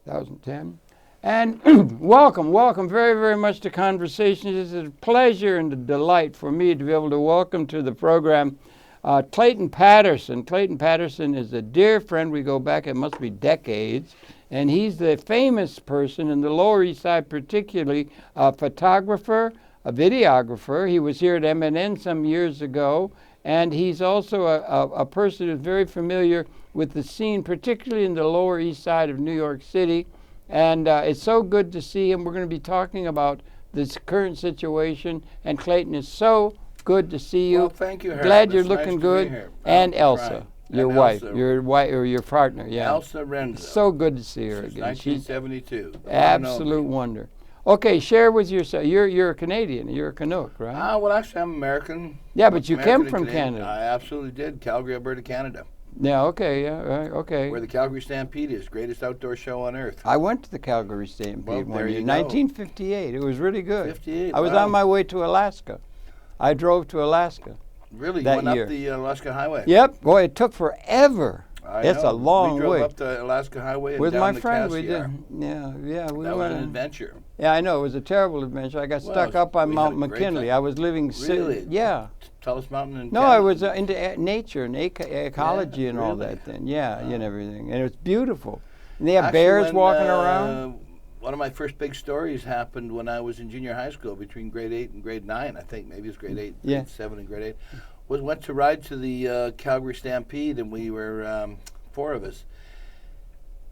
2010. And welcome very, very much to Conversations. It's a pleasure and a delight for me to be able to welcome to the program Clayton Patterson. Clayton Patterson is a dear friend. We go back, it must be decades. And he's the famous person in the Lower East Side, particularly a photographer, a videographer. He was here at MNN some years ago. And he's also a person who's very familiar with the scene, particularly in the Lower East Side of New York City. And it's so good to see him. We're going to be talking about this current situation. And Clayton, it's so good to see you. Well, thank you, Harry. Glad you're It's looking nice good. To be here. And Elsa, your and wife, Elsa. your wife or your partner. Yeah. Elsa Rensaa. So good to see her Since again. 1972. Absolute wonder. Okay, share with yourself. You're a Canadian. You're a Canuck, right? Well, actually, I'm American. Yeah, but you American came from Canadian. Canada. I absolutely did. Calgary, Alberta, Canada. Yeah. Okay. Yeah. Right. Okay. Where the Calgary Stampede is, greatest outdoor show on earth. I went to the Calgary Stampede Well, one there year, you go. 1958. It was really good. 58. I was wow. on my way to Alaska. I drove to Alaska. Really? that You went year. up the Alaska Highway? Yep. Boy, it took forever. It's know. a long We drove way. up the Alaska Highway and With down my the friend, we Cassiar. did. Yeah. We That was went. an adventure. Yeah, I know. It was a terrible adventure. I got Well, stuck up on we Mount had a great McKinley. time. I was living. Really? Yeah. Tallest mountain in No, Canada. I was into nature and ecology and all really? that then. Yeah, and everything. And it was beautiful. And they have Actually, bears when, walking around. One of my first big stories happened when I was in junior high school, between grade 8 and grade 9, I think. Maybe it was grade 8, Yeah. grade 7 and grade 8. Went to ride to the Calgary Stampede, and we were 4 of us.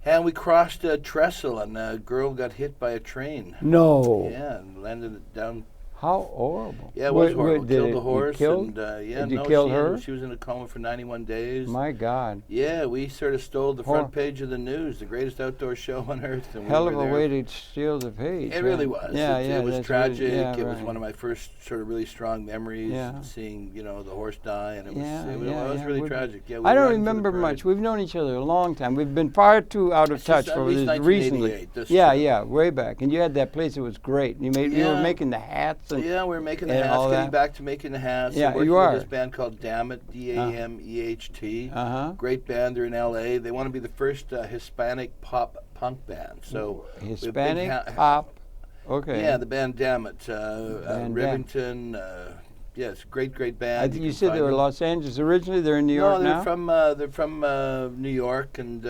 And we crossed a trestle, and a girl got hit by a train. No. Yeah, and landed down. How horrible. Yeah, it was horrible. did Killed the horse. Killed? And, yeah, Did you no, kill she her? She was in a coma for 91 days. My God. Yeah, we sort of stole the front page of the news, the greatest outdoor show on earth. And Hell we of were a there. way to steal the page. It really was. Yeah, It was that's tragic. really- yeah, it was right. one of my first sort of really strong memories, Yeah. seeing the horse die, and it was Yeah, it was, yeah, it was yeah. really We- tragic. Yeah, we I were don't riding to the remember parade. much. We've known each other a long time. We've been far too out of It's touch just at for least this recently. 1988, that's Yeah, true. way back. And you had that place that was great. You were Yeah. making the hats and Yeah, we were making the and hats, all getting that. back to making the hats. Yeah, and working you with are. this band called Dammit, D-A-M-E-H-T. Uh-huh. Great band. They're in L.A. They want to be the first Hispanic pop punk band. So we have big Hispanic pop. Okay. Yeah, the band Dammit, Band Rivington. Yes, great I band. think You you can said find they were them. Los Angeles originally. They're in New No, York now. they're from New York and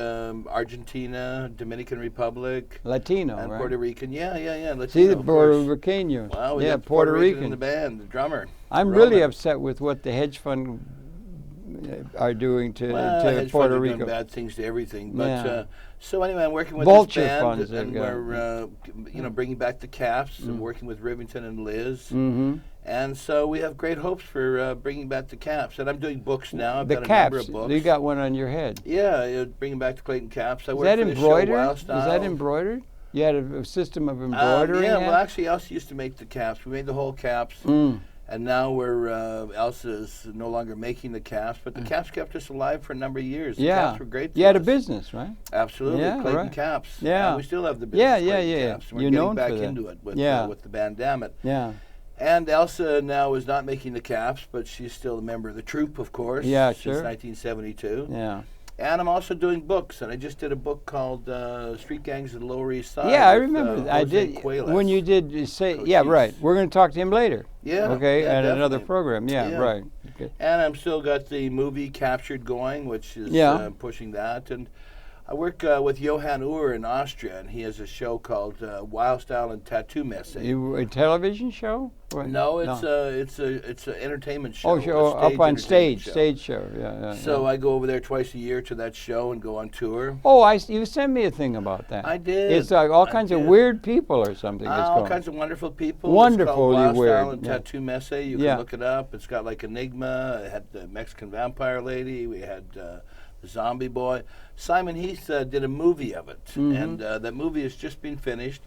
Argentina, Dominican Republic, Latino, and right? Puerto Rican. Yeah. Latino, See the of Puerto course. Rican. Wow, we Yeah, got Puerto Rican in the Rican. band, the drummer. I'm really Roman. upset with what the hedge fund are doing to Hedge Puerto funds are Rico. doing bad things to everything. But Yeah. So anyway, I'm working with Vulture this band, funds they've and got. we're bringing back the caps and working with Rivington and Liz. Mm-hmm. And so we have great hopes for bringing back the caps. And I'm doing books now. I've The got a caps. number of books. You got one on your head. Yeah, bringing back the Clayton caps. I Is work that for the embroidered? show Wild Is Style. that embroidered? You had a system of embroidery. Yeah, well, actually, Elsa used to make the caps. We made the whole caps. And now Elsa is no longer making the caps, but the caps kept us alive for a number of years. The Yeah. caps were great for You had a us. business, right? Absolutely, Yeah, Clayton right. caps. Yeah. And we still have the business. Yeah, Clayton yeah. Caps. We're You're getting known back for that. into it with the band Dammit. Yeah. And Elsa now is not making the caps, but she's still a member of the troupe, of course. Yeah, since sure. 1972. Yeah. And I'm also doing books, and I just did a book called Street Gangs of the Lower East Side. Yeah, I with, remember. I Jose did. Cuellas. When you did say, Coach yeah, East. right. We're going to talk to him later. Yeah. Okay, yeah, at another definitely. program. Yeah, Yeah. right. Okay. And I'm still got the movie Captured going, which is pushing that. And I work with Johann Uhr in Austria, and he has a show called Wild Style and Tattoo Messe. A television show? What? No, it's an entertainment show. Oh, a show stage up on entertainment stage show. show. Yeah. So I go over there twice a year to that show and go on tour. Oh, you sent me a thing about that. I did. It's like all I kinds of did. weird people or something. that's All going. kinds of wonderful people. Wonderfully it's called Wild weird, Style and yeah. Tattoo Messe. You Yeah. can look it up. It's got like Enigma. It had the Mexican vampire lady. We had the Zombie Boy. Simon Heath did a movie of it, and that movie has just been finished.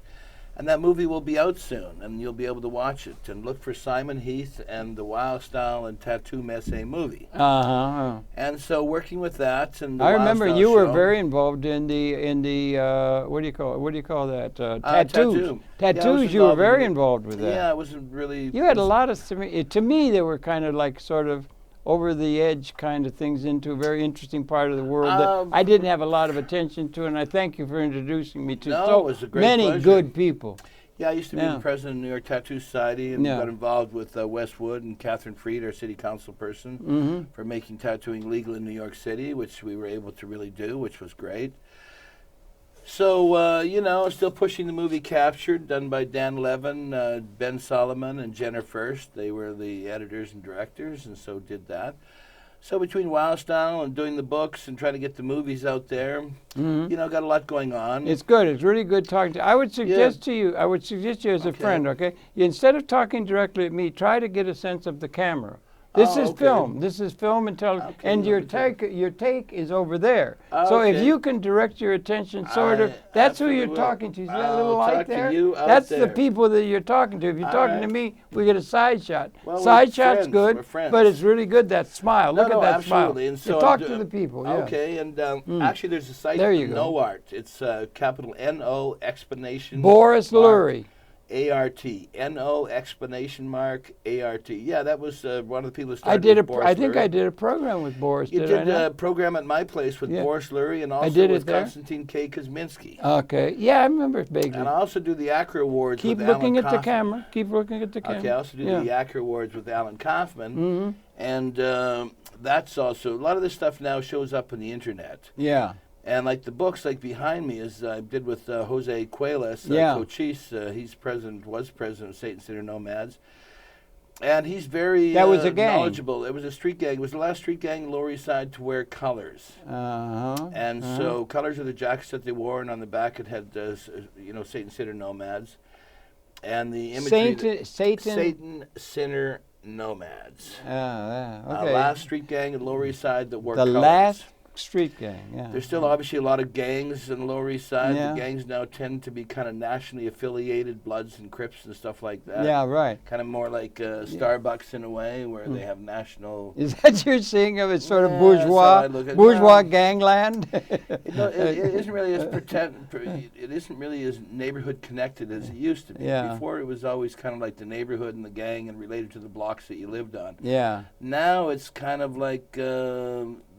And that movie will be out soon, and you'll be able to watch it. And look for Simon Heath and the Wild Style and Tattoo Messe movie. Uh-huh. And so working with that, and the I Wild remember Style you were show- very involved in the what do you call that? Tattoos. tattoo. Yeah, I was Tattoos. You were involved in very it. involved with that. Yeah, I wasn't really. You had a lot of to me they were kind of like sort of over the edge kind of things into a very interesting part of the world that I didn't have a lot of attention to, and I thank you for introducing me to it was a great many pleasure. good people. Yeah, I used to be the president of the New York Tattoo Society and got involved with Westwood and Catherine Freed, our city council person, for making tattooing legal in New York City, which we were able to really do, which was great. So, still pushing the movie Captured, done by Dan Levin, Ben Solomon, and Jenner First. They were the editors and directors, and so did that. So between Wow Style and doing the books and trying to get the movies out there, got a lot going on. It's good. It's really good talking to you. I would suggest to you as a friend, okay? Instead of talking directly at me, try to get a sense of the camera. This is film. This is film and television. And your take is over there. So if you can direct your attention sort of, that's who you're talking to. See that little light there? That's the people that you're talking to. If you're talking to me, we get a side shot. Well, side shot's good, friends. but it's really good, that smile. Look at that smile. And so talk to the people. Okay, and actually there's a site, No Art. It's capital N-O explanation Boris Lurie. A-R-T, N-O explanation mark A-R-T. Yeah, that was one of the people who started Boris I think I did a program with Boris. You did a program at my place with Boris Lurie and also with Konstantin K. Kuzminski. Okay. Yeah, I remember vaguely. And I also do the Acra Awards Keep with looking Alan at Kaufman. the camera. Keep looking at the camera. Okay, I also do the Acra Awards with Alan Kaufman. And that's also, a lot of this stuff now shows up on the internet. Yeah. And like the books, like behind me, is I did with Jose Cuelas, Cochise. He's was president of Satan Center Nomads, and he's very knowledgeable. It was a street gang. It was the last street gang in Lower East Side to wear colors. So colors are the jackets that they wore, and on the back it had Satan Center Nomads, and the imagery. Satan Center Nomads. Okay. Last street gang in Lower East Side that wore colors. The last street gang, There's still obviously a lot of gangs in the Lower East Side. The gangs now tend to be kind of nationally affiliated, Bloods and Crips and stuff like that. Yeah, right. Kind of more like Starbucks in a way, where they have national... Is that your seeing of it, sort of bourgeois gangland? It isn't really it isn't really as neighborhood connected as it used to be. Before it was always kind of like the neighborhood and the gang and related to the blocks that you lived on. Yeah. Now it's kind of like...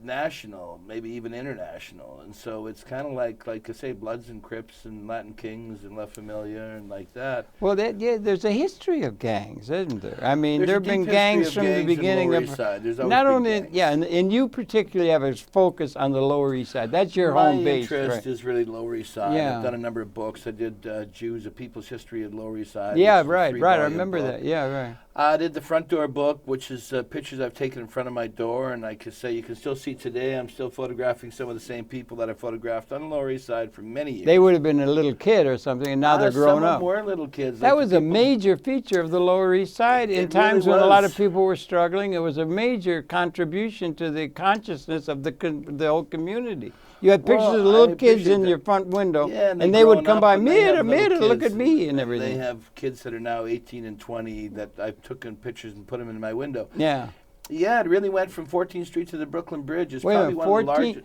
national, maybe even international, and so it's kind of like I say, Bloods and Crips and Latin Kings and La Familia and like that. Well, there's a history of gangs, isn't there? I mean, there have been gangs from the beginning of. There's not only gangs. And you particularly have a focus on the Lower East Side. That's your home base. My interest is really Lower East Side. I've done a number of books. I did Jews, A People's History of Lower East Side. Yeah, right. I remember that. Yeah, right. I did the front door book, which is pictures I've taken in front of my door, and I can say you can still see today. I'm still photographing some of the same people that I photographed on the Lower East Side for many years. They would have been a little kid or something, and now they're grown up. Some were little kids. That was a major feature of the Lower East Side in times when a lot of people were struggling. It was a major contribution to the consciousness of the whole community. You had pictures of little kids in your front window, and they would come by, Mira, look at me, and everything. They have kids that are now 18 and 20 that I've taken pictures and put them in my window. Yeah. Yeah, it really went from 14th Street to the Brooklyn Bridge. It's probably one of the largest.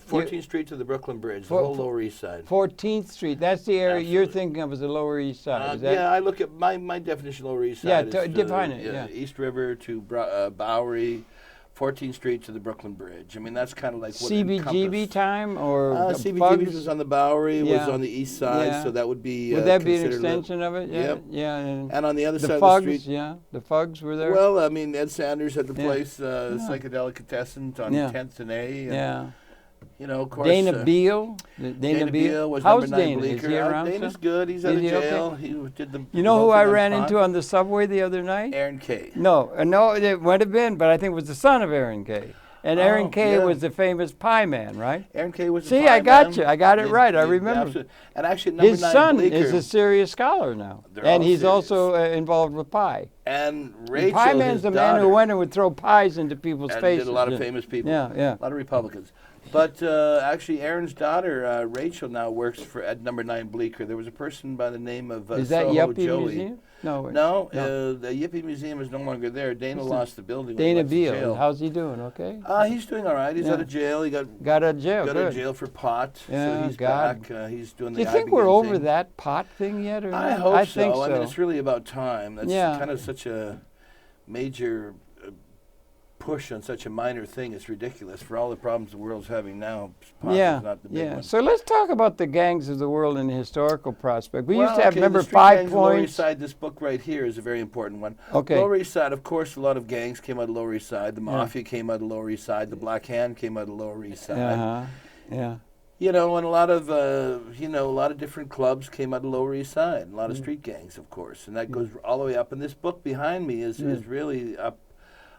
14th Street to the Brooklyn Bridge, the whole Lower East Side. 14th Street, that's the area you're thinking of as the Lower East Side. Yeah, I look at my definition of Lower East Side. Yeah, define it. East River to Bowery, 14th Street to the Brooklyn Bridge. I mean, that's kind of like what CBGB time or CBGB was on the Bowery, was on the east side, so that would be. Would that be an extension of it? Yeah, yeah. And on the other side of the street, the Fugs were there. Well, I mean, Ed Sanders had the place, Psychedelicatessen on 10th and A. You know, of course. Dana Beal. Dana Beal was How's number 9 Dana? Bleecker. Is he around? Dana's good. He's out of jail. Okay? He did the. You know who I ran into on the subway the other night? Aaron Kay. No, it might have been, but I think it was the son of Aaron Kay. And Aaron Kay was the famous pie man, right? Aaron Kay was the pie man. I got you. I got it right. I remember. Absolutely. And actually, number 9 his son Bleecker, is a serious scholar now. And he's also involved with pie. And Rachel, Pie man's the man who went and would throw pies into people's faces. Did a lot of famous people. Yeah. A lot of Republicans. But actually, Aaron's daughter, Rachel, now works at number 9 Bleecker. There was a person by the name of Is that Soho Yuppie Joey. Museum? No. The Yuppie Museum is no longer there. Dana lost the building. Dana Beal. How's he doing? Okay. He's doing all right. He's out of jail. He got out of jail for pot. Yeah, so he's back. He's doing the. Do you think we're over that pot thing yet, or not? I hope so. Think so. I mean, it's really about time. That's kind of such a major push on such a minor thing is ridiculous. For all the problems the world's having now, pot Yeah, is not the big one. So let's talk about the gangs of the world in the historical prospect. We used to have, okay, remember, the street 5 gangs of Lower East points. Side, this book right here is a very important one. Okay. Lower East Side, of course, a lot of gangs came out of Lower East Side. The Mafia came out of Lower East Side. The Black Hand came out of Lower East Side. Yeah. You know, and a lot of different clubs came out of Lower East Side. A lot of street gangs, of course, and that goes all the way up. And this book behind me is really up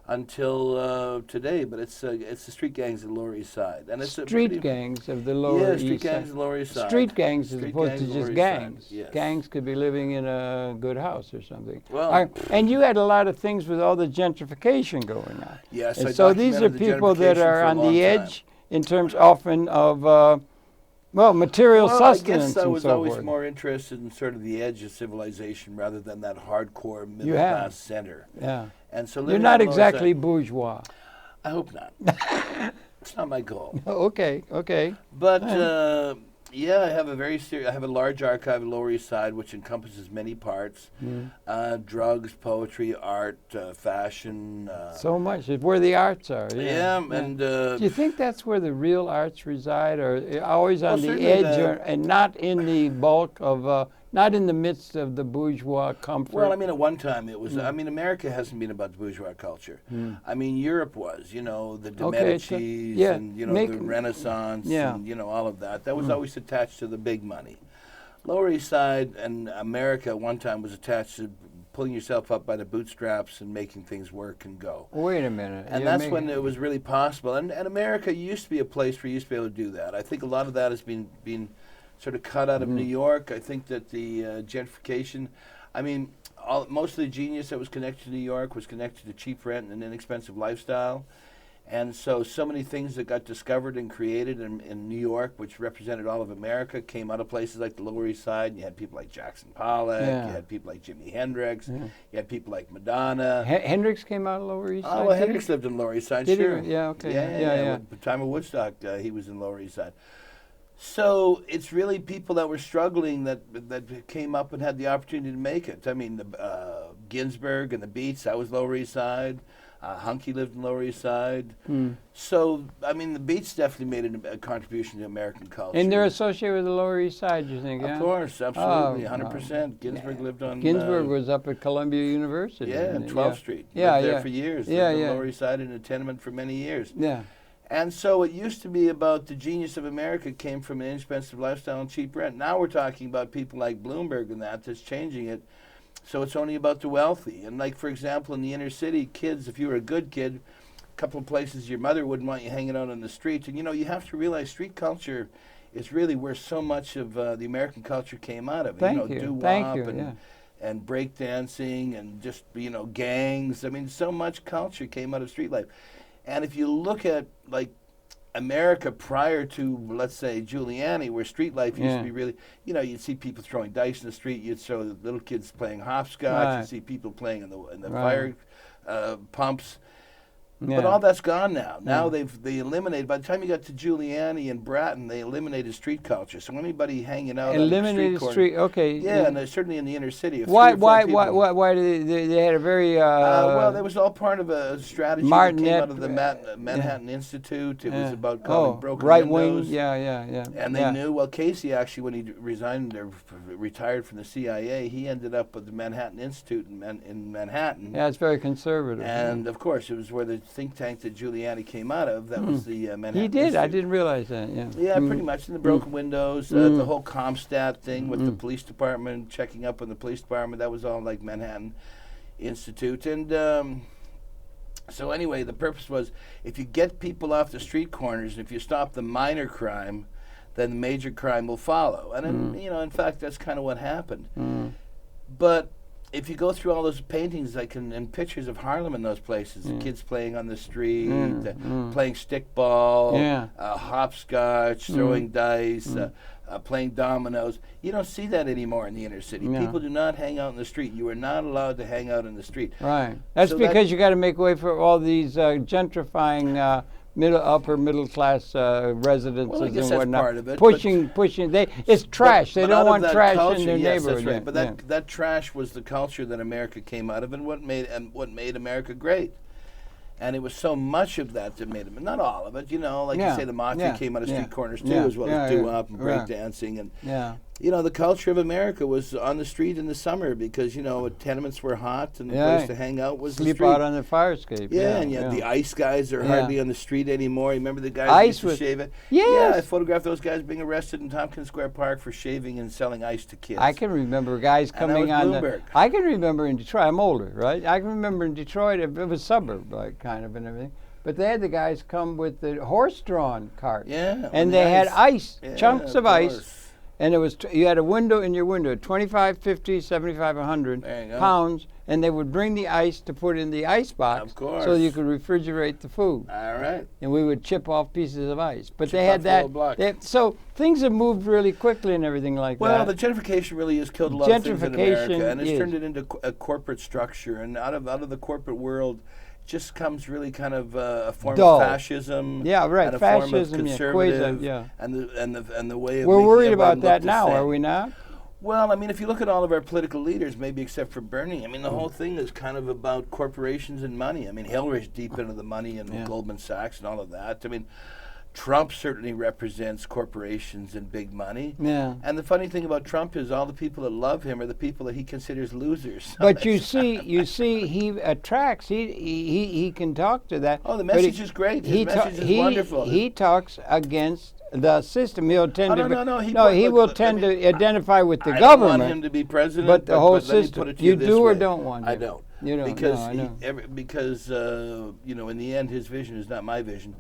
until today, but it's the street gangs of the Lower East Side, and it's street gangs of the Lower East Side. street gangs of the Lower East Side. Street gangs as Street opposed gangs to of just Lower East gangs. Side, yes. Gangs could be living in a good house or something. Well, and you had a lot of things with all the gentrification going on. Yes, And I so these are documented the people that gentrification are for a on long the time. edge in terms often of material sustenance I guess I and was so always forth. more interested in sort of the edge of civilization rather than that hardcore middle You have. class center. Yeah. And so You're living not on Lower East exactly Side- bourgeois. I hope not. It's not my goal. Okay. But I have I have a large archive of Lower East Side, which encompasses many parts: drugs, poetry, art, fashion. So much. It's where the arts are. and Do you think that's where the real arts reside, or always on the certainly edge, and not in the bulk of, not in the midst of the bourgeois comfort? Well, I mean, at one time it was. I mean, America hasn't been about the bourgeois culture. I mean, Europe was. You know, the de Okay, so- Medicis yeah, and the Renaissance Yeah. and all of that. That was always attached to the big money. Lower East Side and America at one time was attached to pulling yourself up by the bootstraps and making things work and go. Wait a minute. And that's when it was really possible. And America used to be a place where you used to be able to do that. I think a lot of that has been sort of cut out of New York. I think that the gentrification, I mean, most of the genius that was connected to New York was connected to cheap rent and an inexpensive lifestyle. And so many things that got discovered and created in New York, which represented all of America, came out of places like the Lower East Side. You had people like Jackson Pollock. Yeah. You had people like Jimi Hendrix. You had people like Madonna. Hendrix came out of Lower East Side? Oh, well, Hendrix lived in Lower East Side, Did he? sure. Yeah, okay. Yeah. At the time of Woodstock, he was in Lower East Side. So it's really people that were struggling that came up and had the opportunity to make it. I mean, Ginsberg and the Beats, that was Lower East Side. Hunky lived in Lower East Side. So, I mean, the Beats definitely made a contribution to American culture. And they're associated with the Lower East Side, you think? Of course, absolutely, Oh, 100%. Ginsberg lived on... Ginsberg was up at Columbia University. Yeah, wasn't he? 12th Street. Yeah, Lived there for years. Lived on Lower East Side in a tenement for many years. Yeah. And so it used to be about the genius of America came from an inexpensive lifestyle and cheap rent. Now we're talking about people like Bloomberg and that's changing it. So it's only about the wealthy. And like, for example, in the inner city, kids, if you were a good kid, a couple of places your mother wouldn't want you hanging out on the streets. And, you have to realize street culture is really where so much of the American culture came out of. Thank you. Doo-wop and breakdancing and just, gangs. I mean, so much culture came out of street life. And if you look at, like, America prior to, let's say, Giuliani, where street life used to be really, you'd see people throwing dice in the street, you'd show little kids playing hopscotch, you'd see people playing in the fire pumps. Yeah. But all that's gone now. Now they eliminated, by the time you got to Giuliani and Bratton, they eliminated street culture. So anybody hanging out eliminated on the street, okay. Yeah, and certainly in the inner city. Why did they had a very... well, that was all part of a strategy that came out of the Manhattan Institute. It was about calling broken windows. Wing, yeah. And they knew, well, Casey actually, when he resigned or retired from the CIA, he ended up at the Manhattan Institute in Manhattan. Yeah, it's very conservative. And, of course, it was where the think tank that Giuliani came out of. That was the Manhattan He did. Institute. I didn't realize that, yeah. Yeah, pretty much. In the broken windows, the whole Comstat thing with the police department, checking up on the police department, that was all like Manhattan Institute. And so anyway, the purpose was, if you get people off the street corners, if you stop the minor crime, then the major crime will follow. And then, in fact, that's kind of what happened. But if you go through all those paintings and pictures of Harlem in those places, the kids playing on the street, playing stickball, hopscotch, throwing dice, playing dominoes, you don't see that anymore in the inner city. No. People do not hang out in the street. You are not allowed to hang out in the street. Right. That's because you got to make way for all these gentrifying upper middle class residences Well, I guess and that's whatnot. part of it, pushing. It's trash. They But don't out of want that trash culture, in their yes, neighborhood. That's right. But that trash was the culture that America came out of, and what made America great. And it was so much of that made him, not all of it, you know, like you say, the mafia came out of street corners too, as well as doo-wop and breakdancing. And, you know, the culture of America was on the street in the summer because, you know, tenements were hot and the place to hang out was the street. Sleep out on the fire escape. And the ice guys are hardly on the street anymore. You remember the guys who used to shave it? Yes. Yeah, I photographed those guys being arrested in Tompkins Square Park for shaving and selling ice to kids. I can remember guys coming on I can remember in Detroit, I'm older, right? I can remember in Detroit, it was a suburb, like, kind of, and everything. But they had the guys come with the horse-drawn cart. And they had ice, chunks of ice. And it was you had a window in your window, 25, 50, 75, 100 pounds, and they would bring the ice to put in the ice box so you could refrigerate the food. All right. And we would chip off pieces of ice. But they had that. So things have moved really quickly and everything like that. Well, the gentrification really has killed a lot of things in America, and it's turned it into a corporate structure. And out of the corporate world, just comes really kind of a form of fascism. Yeah, right. And a fascism, form of conservative, and the way of we're worried about that now, are we not? Well, I mean, if you look at all of our political leaders, maybe except for Bernie, I mean, the whole thing is kind of about corporations and money. I mean, Hillary's deep into the money and Goldman Sachs and all of that. I mean, Trump certainly represents corporations and big money. And the funny thing about Trump is all the people that love him are the people that he considers losers. But you see, he attracts. He can talk to that. Oh, the message is great. His message is wonderful. He talks against the system. He'll tend he will tend to identify with the government. I don't want him to be president. But the whole system. You do or don't want him? I don't. You don't. Because you know, in the end, his vision is not my vision.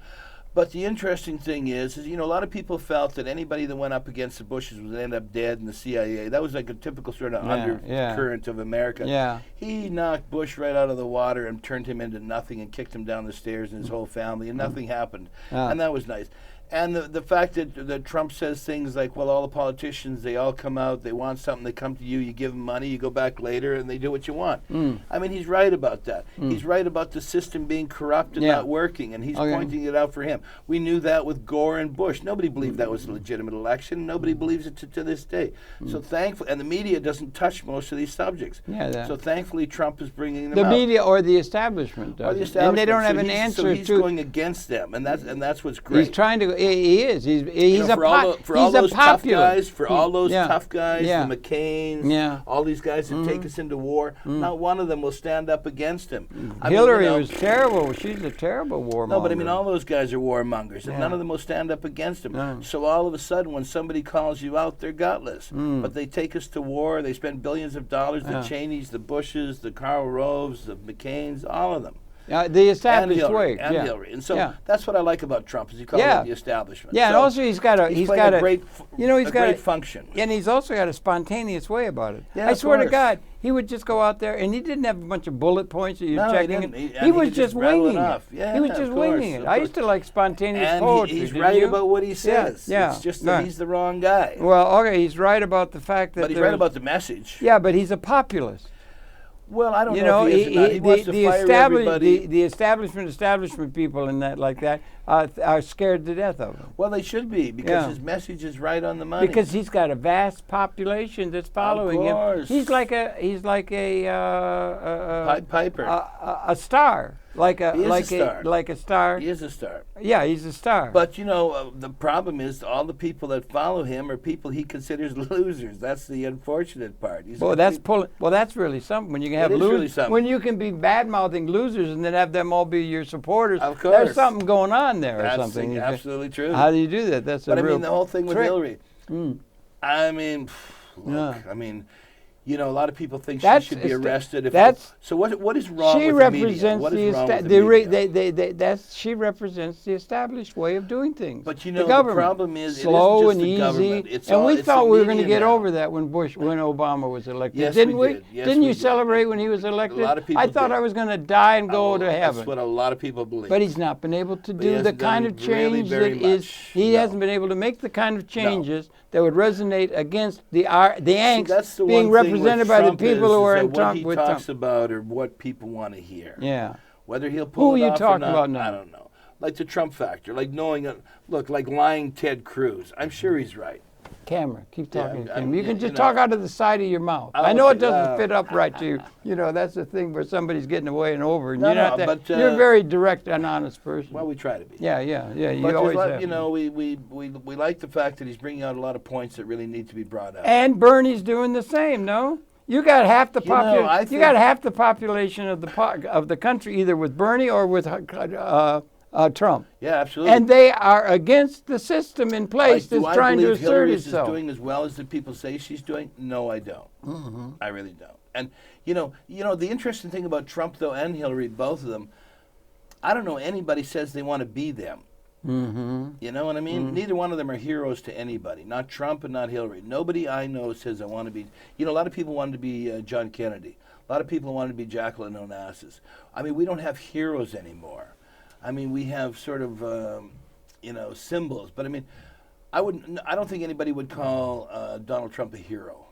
But the interesting thing is, you know, a lot of people felt that anybody that went up against the Bushes would end up dead in the CIA. That was like a typical sort of undercurrent of America. He knocked Bush right out of the water and turned him into nothing and kicked him down the stairs and his whole family, and nothing happened. And that was nice. And the fact that Trump says things like, well, all the politicians, they all come out, they want something, they come to you, you give them money, you go back later, and they do what you want. I mean, he's right about that. He's right about the system being corrupt and not working, and he's pointing it out for him. We knew that with Gore and Bush. Nobody believed that was a legitimate election. Nobody believes it to this day. So thankfully, and the media doesn't touch most of these subjects. So thankfully, Trump is bringing them the out. media or the establishment. Or the establishment. And they don't have an answer so he's going against them, and that's what's great. He's trying to. He is. He's for all those tough guys, the McCains, all these guys that take us into war, not one of them will stand up against him. Hillary was terrible. She's a terrible warmonger. No, but I mean, all those guys are warmongers, and none of them will stand up against him. So all of a sudden, when somebody calls you out, they're gutless. But they take us to war. They spend billions of dollars. The Cheneys, the Bushes, the Karl Roves, the McCains, all of them. The established way, and Hillary, and so that's what I like about Trump, is he calls it the establishment. And also he's got a great function, and he's also got a spontaneous way about it. I swear to God, he would just go out there, and he didn't have a bunch of bullet points that you're checking. He was just winging it. He was just winging it. I used to like spontaneous poetry. He's right about what he says. It's just that he's the wrong guy. Well, okay, he's right about the fact that. But he's right about the message. Yeah, but he's a populist. Well, I don't know if he is or not. He wants to fire everybody. The establishment people and that like that are scared to death of him. Well, they should be, because his message is right on the money. Because he's got a vast population that's following him. He's like a Pied Piper, a star. Like a star. He is a star. Yeah, he's a star. But you know, the problem is all the people that follow him are people he considers losers. That's the unfortunate part. That's really something. When you can have losers, really when you can be bad mouthing losers and then have them all be your supporters. Of course, there's something going on there or something. Absolutely true. How do you do that? That's a real. But I mean, the whole thing with Hillary. I mean, look. I mean. You know, a lot of people think she should be arrested. So what is wrong with the media? What is wrong with the media? She represents the established way of doing things. But you know, the problem is slow it isn't just and the easy. government. We thought we were going to get over that when Obama was elected. Yes, didn't we did. Yes, didn't you did. celebrate when he was elected? A lot of people I thought I was going to die and go to heaven. That's what a lot of people believe. But he's not been able to do the kind of change that is. He hasn't been able to make the kind of changes that would resonate against the angst being represented by the people who are in Trump. What he talks about or what people want to hear. Yeah. Whether he'll pull it off or not. Who are you talking about now? I don't know. Like the Trump factor, like knowing, like lying Ted Cruz. I'm sure he's right. camera. Keep Yeah, talking to the I'm- camera. You can you just know. talk out of the side of your mouth. Oh, I know it okay, doesn't fit up right to you. You know, that's the thing where somebody's getting away and over. And No, you're no, not that, but, you're a very direct and honest person. Well, we try to be. Yeah. You But always there's have. you know, we like the fact that he's bringing out a lot of points that really need to be brought up. And Bernie's doing the same, no? You got half the You know, I you got think- half the population of the country either with Bernie or with Trump. Yeah, absolutely. And they are against the system in place do that's I trying to believe assert Hillary is itself. doing as well as the people say she's doing? No, I don't. I really don't. And you know, the interesting thing about Trump though and Hillary, both of them, I don't know anybody says they want to be them. You know what I mean? Neither one of them are heroes to anybody. Not Trump and not Hillary. Nobody I know says I want to be. You know, a lot of people wanted to be John Kennedy. A lot of people wanted to be Jacqueline Onassis. I mean, we don't have heroes anymore. I mean, we have sort of, you know, symbols. But I mean, I don't think anybody would call Donald Trump a hero.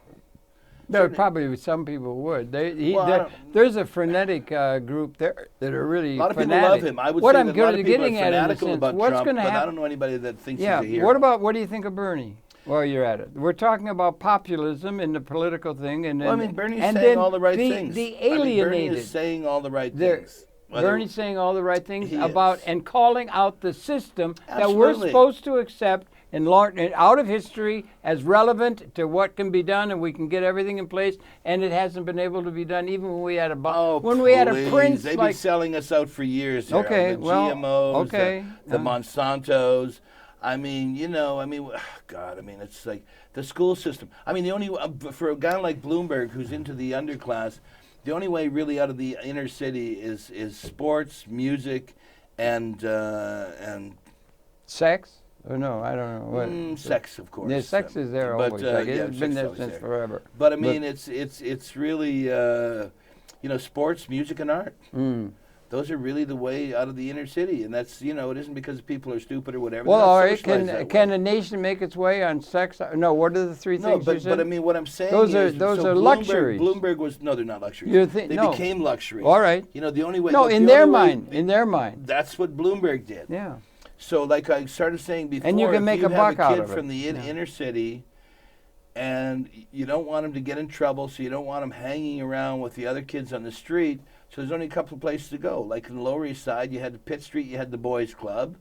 There probably some people would. Well, there's a frenetic group there that are really A lot of fanatic. people love him. I would what say I'm that a lot of people are getting at in a fanatical sense, about what's Trump, going to but I happen? don't know anybody that thinks Yeah. he's a hero. What do you think of Bernie? While you're at it, we're talking about populism and the political thing, and Well, I mean, Bernie's and saying then all the right the, things. The I mean, Bernie alienated. is saying all the right They're- things. Whether- Bernie's saying all the right things He about is. and calling out the system that we're Absolutely. supposed to accept and learn out of history as relevant to what can be done, and we can get everything in place. And it hasn't been able to be done even when we had a when we had a please. prince They've like been selling us out for years. Harold. Okay, the well, GMOs, okay, the Monsantos. I mean, you know, God, I mean, it's like the school system. I mean, the only for a guy like Bloomberg who's into the underclass, the only way really out of the inner city is sports, music, and sex. Or no, I don't know what. sex, of course. Yeah, sex is there But, always. yeah, It's been sex is there always since there. forever. But I mean, it's really you know, sports, music, and art. Those are really the way out of the inner city, and that's, you know, it isn't because people are stupid or whatever. Well, They're not all right. socialized that Can way. a nation make its way on sex? No. What are the three No, things you but said? I mean, what I'm saying Those is, are so luxuries. Bloomberg was they're not luxuries. They they became luxuries. All right. You know, the only way. No, look, in the their only way- mind. In their mind. That's what Bloomberg did. Yeah. So, like I started saying before, And you can if make you a have buck out kid of it. from the inner city, and you don't want him to get in trouble, so you don't want him hanging around with the other kids on the street. So there's only a couple of places to go. Like in the Lower East Side, you had Pitt Street, you had the Boys Club,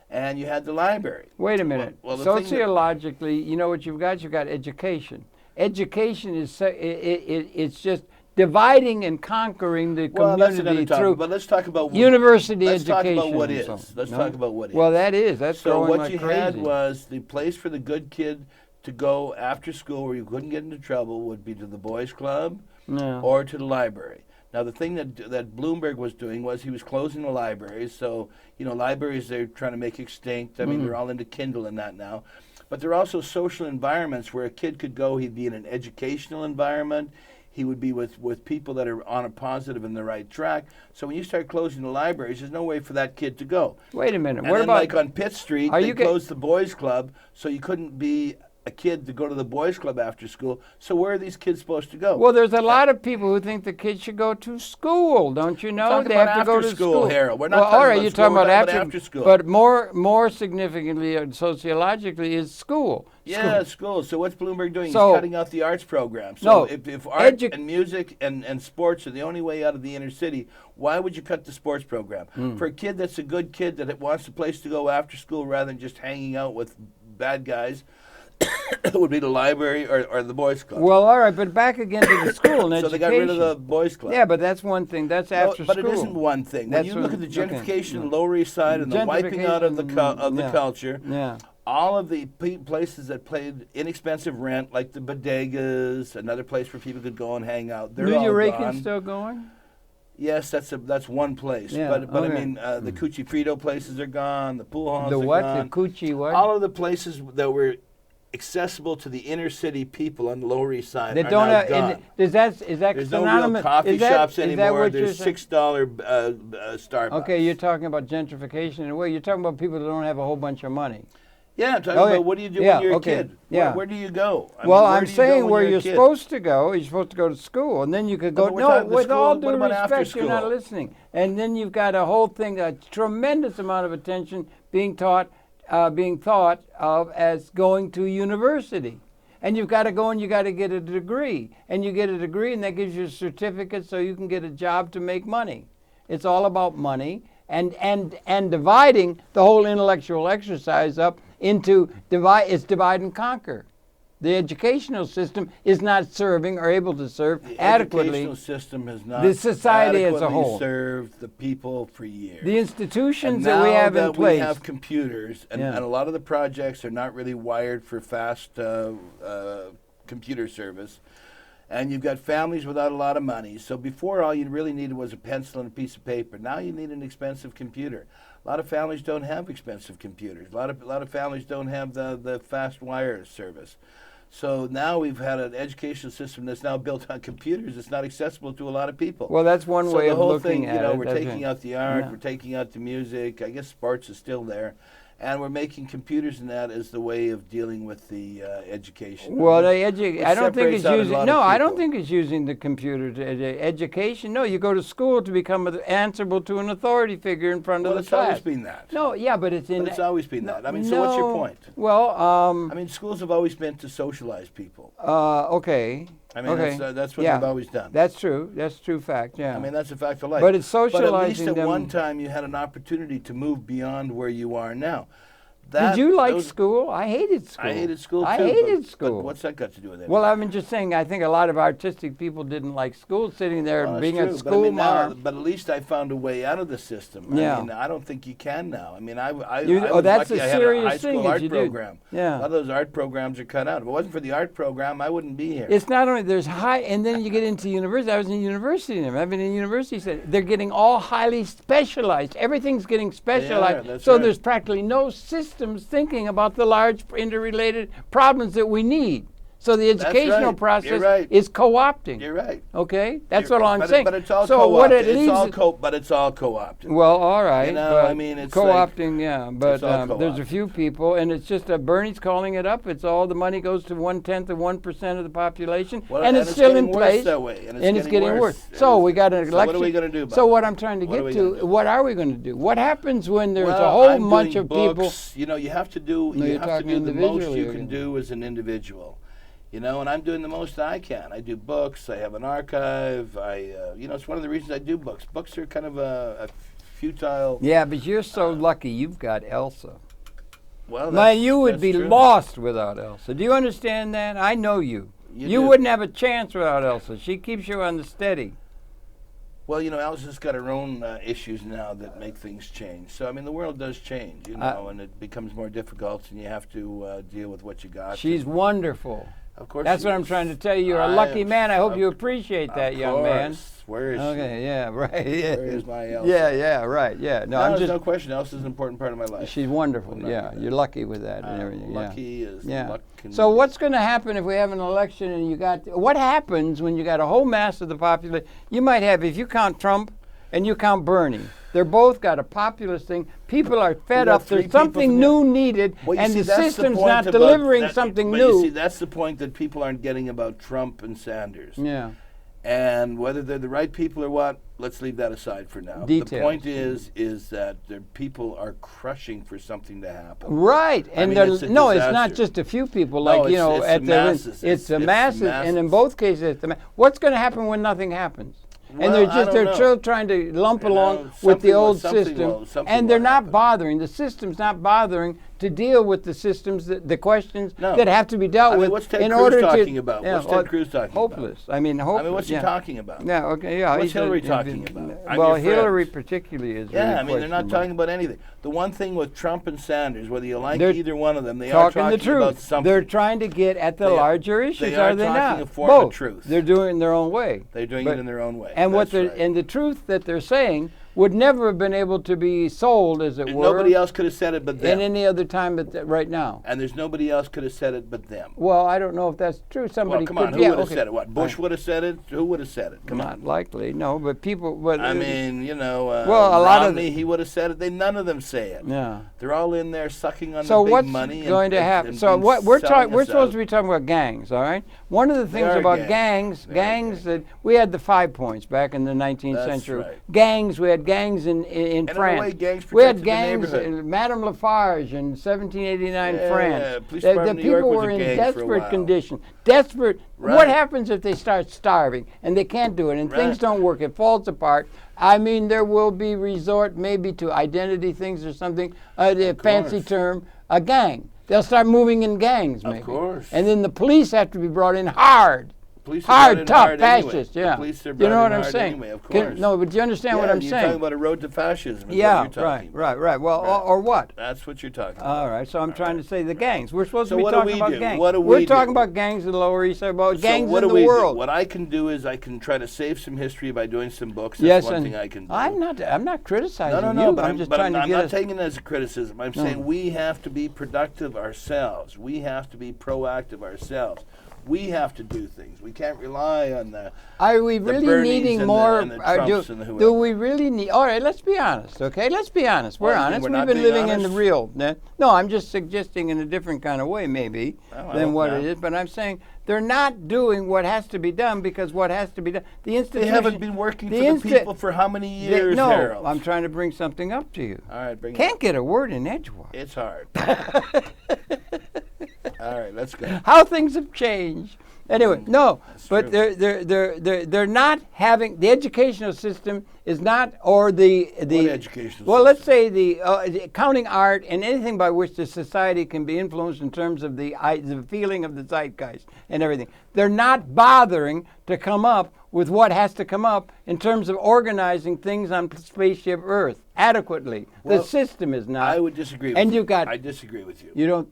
and you had the library. Wait a minute. Well, the thing that- Sociologically, you know what you've got? You've got education. Education is it's just dividing and conquering the Well, that's another community topic. through But let's talk about university let's education. talk about what and is. so on. Let's No? talk about what is. Well, that's So growing what like you crazy. had was the place for the good kid to go after school where you couldn't get into trouble would be to the boys club Yeah. or to the library. Now the thing that Bloomberg was doing was he was closing the libraries. So, you know, libraries they're trying to make extinct. I mean, they're all into Kindle and that now. But there are also social environments where a kid could go. He'd be in an educational environment. He would be with people that are on a positive and the right track. So when you start closing the libraries, there's no way for that kid to go. Wait a minute. And What then, about like on Pitt Street, Are they you get- closed the boys' club, so you couldn't be a kid to go to the boys' club after school. So where are these kids supposed to go? Well, there's a lot of people who think the kids should go to school. Don't you know? talking They about have to go after to school, Harold. We're not well, talking all right, about you're school, talking we're about talking about after school. But more significantly and sociologically is school. Yeah, school. So what's Bloomberg doing? So- He's cutting out the arts program. So No, if art edu- and music and sports are the only way out of the inner city, why would you cut the sports program? For a kid that's a good kid that wants a place to go after school rather than just hanging out with bad guys, it would be the library or the boys' club. Well, all right, but back again to the school and so education. they got rid of the boys' club. Yeah, but that's one thing. That's No, after but school. it isn't one thing. When That's you look at the okay. gentrification in Lower East Side and the wiping out of the Gentrification, yeah. culture, Yeah. all of the places that paid inexpensive rent, like the bodegas, another place where people could go and hang out, they're New all Eurekan gone. still going? Yes, that's one place. Yeah, but I okay. mean, the Cucci Frito places are gone. The pool halls The are what? gone. The Coochie what? All of the places that were accessible to the inner city people on the Lower East Side They are don't now have. gone. Is that There's no real synonymous? coffee is that, shops is that anymore. what There's you're saying? $6 Starbucks. Okay, you're talking about gentrification in a way. You're talking about people that don't have a whole bunch of money. Yeah, I'm talking Okay. about what do you do Yeah, when you're okay. a kid? Yeah. Where do you go? I Well, mean, where I'm do you go saying when where you're a you're kid? supposed to go. You're supposed to go to school, and then you could go. but we're No, talking with school, all what due about after respect, you're not school? listening. And then you've got a whole thing, a tremendous amount of attention being taught being thought of as going to university. And you've got to go and you got to get a degree. And you get a degree and that gives you a certificate so you can get a job to make money. It's all about money and dividing the whole intellectual exercise up into divide and conquer. The educational system is not serving or able to serve adequately. The educational system has not the society as a whole served the people for years. The institutions that we have in place. We have computers, and a lot of the projects are not really wired for fast computer service. And you've got families without a lot of money. So before, all you really needed was a pencil and a piece of paper. Now you need an expensive computer. A lot of families don't have expensive computers. A lot of families don't have the fast wire service. So now we've had an educational system that's now built on computers. It's not accessible to a lot of people. Well, that's one way of looking at it. So the whole thing, we're taking out the art, we're taking out the music. I guess sports is still there. And we're making computers and that as the way of dealing with the education. Well, I don't think it's using. No, I don't think it's using the computer to education. No, you go to school to become answerable to an authority figure in front of the class. Well, it's always been that. No, yeah, but it's in. But it's always been that. I mean, so what's your point? Well, I mean, schools have always been to socialize people. Okay. I mean, that's what they've always done. That's true. That's a true fact, yeah. I mean, that's a fact of life. But it's socializing But at least at them. one time you had an opportunity to move beyond where you are now. Did you like school? I hated school. I hated school, too. I hated school. But what's that got to do with it? Well, I'm just saying, I think a lot of artistic people didn't like school, sitting there and being a school mom. But at least I found a way out of the system. Yeah. I mean, I don't think you can now. I mean, I that's lucky a I had serious a high thing school art you program. Yeah. A lot of those art programs are cut out. If it wasn't for the art program, I wouldn't be here. It's not only, there's high, and then you get into university. I was in university. I've been in university. They're getting all highly specialized. Everything's getting specialized. So there's practically no systems thinking about the large interrelated problems that we need. So the educational process is co-opting. You're right. Okay, that's what I'm saying. But it's all so co-opted. what it leads But it's all co-opted. Well, all right. You know, I mean, it's co-opting, but there's a few people, and it's just Bernie's calling it up. It's all the money goes to 1/10 of 1% of the population, and it's still in place. That way, and it's getting worse. So we got an election. So what are we going to do about it? So what I'm trying to get to, what are we going to do? What happens when there's a whole bunch of people? You know, you have to do the most you can do as an individual. You know, and I'm doing the most I can. I do books. I have an archive. It's one of the reasons I do books. Books are kind of a futile. Yeah, but you're so lucky. You've got Elsa. Well, you would be lost without Elsa. Do you understand that? I know you. You wouldn't have a chance without Elsa. She keeps you on the steady. Well, you know, Elsa's got her own issues now that make things change. So, I mean, the world does change, you know, and it becomes more difficult, and you have to deal with what you got. She's wonderful. Of course. That's what I'm trying to tell you. You're a lucky man. I hope you appreciate that, young man. Where is she? Okay, yeah, right. Yeah. Where is my Elsa? Yeah, right, yeah. No, there's no question. Elsa's an important part of my life. She's wonderful, you're lucky with that and everything. Lucky as luck can be. So what's going to happen if we have an election and what happens when you got a whole mass of the population? You might have, if you count Trump and you count Bernie, they're both got a populist thing. People are fed up. There's something new needed, and the system's not delivering something new. You see, that's the point that people aren't getting about Trump and Sanders. Yeah. And whether they're the right people or what, let's leave that aside for now. Details. The point is that the people are crushing for something to happen. Right, and it's not just a few people. Like it's the masses, and in both cases, it's the what's going to happen when nothing happens? And they're still trying to lump along with the old system, and they're not bothering. The system's not bothering to deal with the systems, the questions that have to be dealt with. What's Ted Cruz talking about? What's Ted Cruz talking about? Hopeless. I mean, hopeless. I mean, what's he talking about? Yeah, okay, yeah. What's Hillary talking about? Well, Hillary particularly is. Yeah, I mean, they're not talking about anything. The one thing with Trump and Sanders, whether you like either one of them, they are talking the truth. About something. They're trying to get at the larger issues, are they not? They are talking a form of truth. They're doing it in their own way. They're doing it in their own way. And the truth that they're saying would never have been able to be sold, as it were. Nobody else could have said it but them. And any other time but right now. And there's nobody else could have said it but them. Well, I don't know if that's true. Somebody come on, could. who would have said it? What, Bush would have said it? Who would have said it? Come on. Not likely, no, but people... But I mean, you know, well, a lot Romney, he would have said it. None of them say it. Yeah. They're all in there sucking on the big money. So what's going to happen? So what we're supposed to be talking about gangs, all right? One of the things about gangs that we had the 5 points back in the 19th century. Right. Gangs, we had had gangs in in France. a way, gangs We had protected the gangs, neighborhood. Madame Lafarge in 1789 Yeah, France. police The department in New York people was a were in gang for a desperate while. condition. Desperate. Right. What happens if they start starving and they can't do it and things Right. don't work? It falls apart. I mean, there will be resort maybe to identity things or something. The fancy course. term, a gang. They'll start moving in gangs, maybe. Of course. And then the police have to be brought in hard. Police are brought Hard, in tough, hard anyway. fascist, The yeah. police are You brought know in what I'm hard saying? anyway, of course. No, but do you understand what I'm you're saying? talking about a road to fascism. Is Yeah, what you're talking about. right. Well, Right. Or what? That's what you're talking about. All right, so I'm trying to say the gangs. We're supposed So to be what do talking we about do? gangs. What do We're we talking do? about gangs in the Lower East Side, about gangs what in do the we world. Do? What I can do is I can try to save some history by doing some books. Yes, That's one and thing I can do. I'm not criticizing No, you. but I'm just but trying to I'm get not us. taking it as a criticism. I'm saying we have to be productive ourselves. We have to be proactive ourselves. We have to do things. We can't rely on the. Are we the really Bernies needing and more? The Trumps and the do whoever. we really need? All right, let's be honest, okay? Let's be honest. We're Well, honest. we're We've not been being living in the honest? real. No, I'm just suggesting in a different kind of way, maybe, Well, I than hope what not. it is. But I'm saying they're not doing what has to be done because what has to be done. The They institution. haven't been working for the the people for how many years, No, Harold? I'm trying to bring something up to you. All right, bring it. Can't get a word in edgewise. It's hard. All right, let's go. How things have changed. Anyway, no, That's but true. they're not having the educational system is not or the What educational well, let's system? say the counting art and anything by which the society can be influenced in terms of the feeling of the zeitgeist and everything. They're not bothering to come up with what has to come up in terms of organizing things on spaceship Earth adequately. Well, the system is not. I would disagree with And you. you got- I disagree with you. You don't.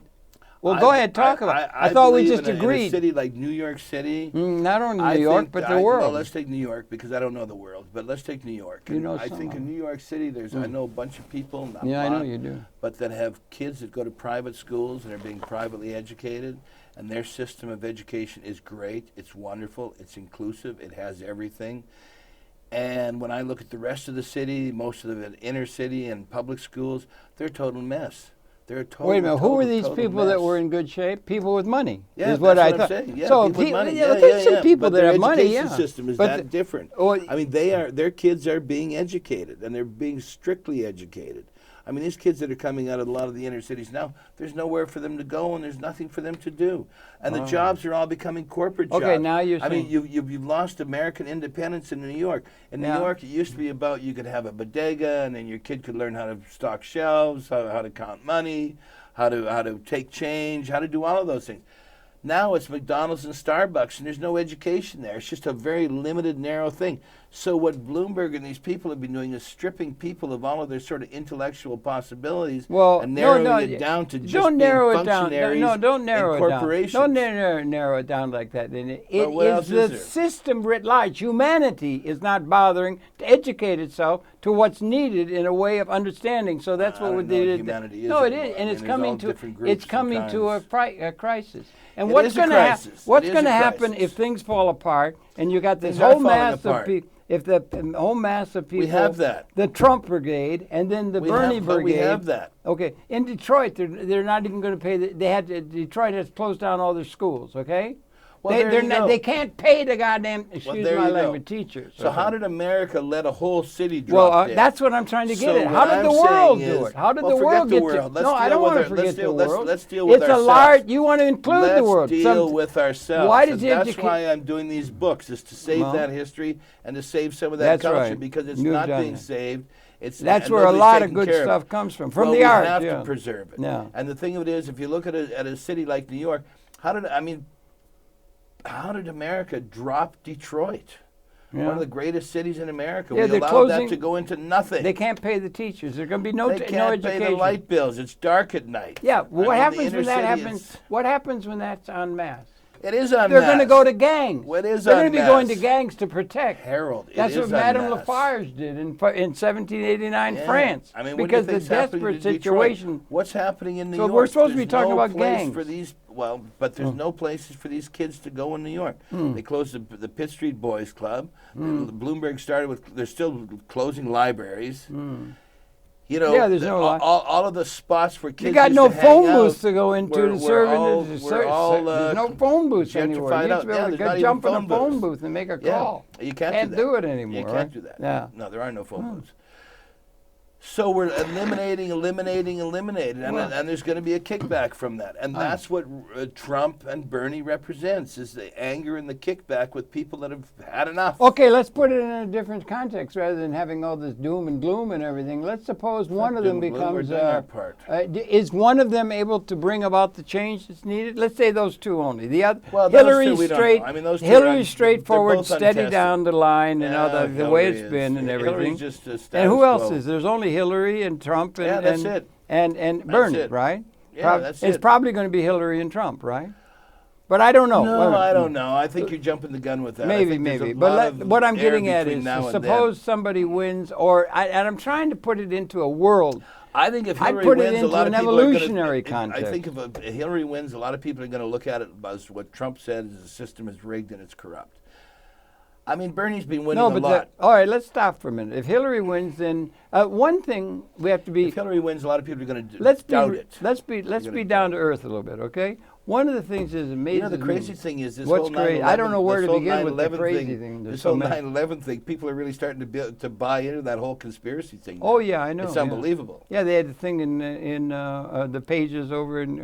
Well, go ahead, talk about it. I I thought we believe just in a agreed. city like New York City. Not only I New York, think but the Well, world. let's take New York because I don't know the world, but let's take New York. You know I think in some. New York City, I know a bunch of people, not Yeah, a I know lot, you do. but that have kids that go to private schools and are being privately educated, and their system of education is great. It's wonderful. It's inclusive. It has everything. And when I look at the rest of the city, most of the inner city and public schools, they're a total mess. They're a total. Wait a minute. Who were these total people that mess. were in good shape? People with money. Yeah, is what that's I what thought. I'm saying. Yeah, so people with money. yeah, there's some people but that their have money. education Yeah. system is But that different. oh, I mean, their kids are being educated, and they're being strictly educated. I mean, these kids that are coming out of a lot of the inner cities now, there's nowhere for them to go, and there's nothing for them to do, and the jobs are all becoming corporate jobs. Okay, now you're I mean, saying- you've lost American independence in New York. In Yeah. New York, it used to be about you could have a bodega, and then your kid could learn how to stock shelves, how to count money, how to take change, how to do all of those things. Now it's McDonald's and Starbucks, and there's no education there. It's just a very limited, narrow thing. So what Bloomberg and these people have been doing is stripping people of all of their sort of intellectual possibilities and narrowing it down to just don't being narrow it down. functionaries No, don't narrow and it down. corporations. Don't narrow it down like that. It what else is the is there? system writ large. Humanity is not bothering to educate itself to what's needed in a way of understanding. So that's I what we don't know what did. humanity is No, it anymore. is, I and mean, it's there's all coming to different groups it's and coming to a crisis. And It what's is a going to happen? crisis. What's It is going to a happen crisis. if things fall apart and you got this Things are whole falling mass of apart. people? If the whole mass of people, have that. the Trump brigade, and then the Bernie brigade. We have that. Okay, in Detroit, they're not even going to pay. Detroit has closed down all their schools. Okay, Well, there you go. they can't pay the goddamn excuse there my you go. language teachers. So okay? how did America let a whole city drop Well, dead? that's what I'm trying to get So at. How what did I'm the world saying do is- it? How did well, the forget world the get world. to? Let's No, I deal don't with want to our- forget let's the deal- let's- world. let's deal with It's a ourselves. large. You want to include Let's the world. deal with ourselves. Why does and the that's why I'm doing these books, is to save Well, that history and to save some of that that's culture right. because it's You've not done being it. saved. That's and where a nobody's lot of taking good care stuff comes from well, the we art. have yeah. to preserve it. Yeah. And the thing of it is, if you look at a city like New York, how did America drop Detroit? Yeah. One of the greatest cities in America. Yeah, We they're allowed closing- that to go into nothing. They can't pay the teachers. There's going to be no They no can't education. pay the light bills. It's dark at night. Yeah, well, what I mean, the happens inner when that city happens? is- What happens when that's en masse? It is on They're going to go to gangs. What is They're en going to be going to masse? gangs to protect. Harold, it That's is what en Madame masse. Lafarge did in 1789 Yeah. France. I mean, what do because you the think's happening desperate to Detroit? situation. What's happening in New So York? we're supposed to be There's talking no about place gangs. for these. Well, but there's no places for these kids to go in New York. They closed the Pitt Street Boys Club. Bloomberg started with. They're still closing libraries. You know, Yeah, there's no all of the spots where kids You got used no to hang phone out booths to go into were- to were serve all- in the were all, There's no phone booths gentrified anywhere. You used to be out. Yeah, able to there's not jump in even a phone phone booths. booth and make a Yeah, call. you can't do that. do it anymore. You right? can't do that. Yeah. No, there are no phone booths. So we're eliminating, and there's going to be a kickback from that. And that's what Trump and Bernie represents, is the anger and the kickback with people that have had enough. Okay, let's put it in a different context rather than having all this doom and gloom and everything. Let's suppose one of them becomes... is one of them able to bring about the change that's needed? Let's say those two only. The other, Hillary's straight, Hillary's straightforward, steady down the line, and the way it's been and everything. Just and who else is? There's only Hillary and Trump and Bernie, right? Yeah, that's it. It's probably going to be Hillary and Trump, right? But I don't know. No, I don't know. I think you're jumping the gun with that. Maybe. But what I'm getting at is, suppose somebody wins, and I'm trying to put it into a world. I think if Hillary wins, a lot of people are going to... I think if Hillary wins, a lot of people are going to look at it as what Trump said is the system is rigged and it's corrupt. I mean, Bernie's been winning a lot. All right, let's stop for a minute. If Hillary wins, then one thing we have to be... If Hillary wins, a lot of people are going to doubt it. Let's be down to earth a little bit, okay? One of the things is amazing. You know, the crazy thing is this what's whole 9/11... crazy? I don't know where to begin with the crazy thing. This whole 9/11 thing, people are really starting to buy into that whole conspiracy thing. Oh, yeah, I know. It's unbelievable. Yeah, they had the thing in the pages over in...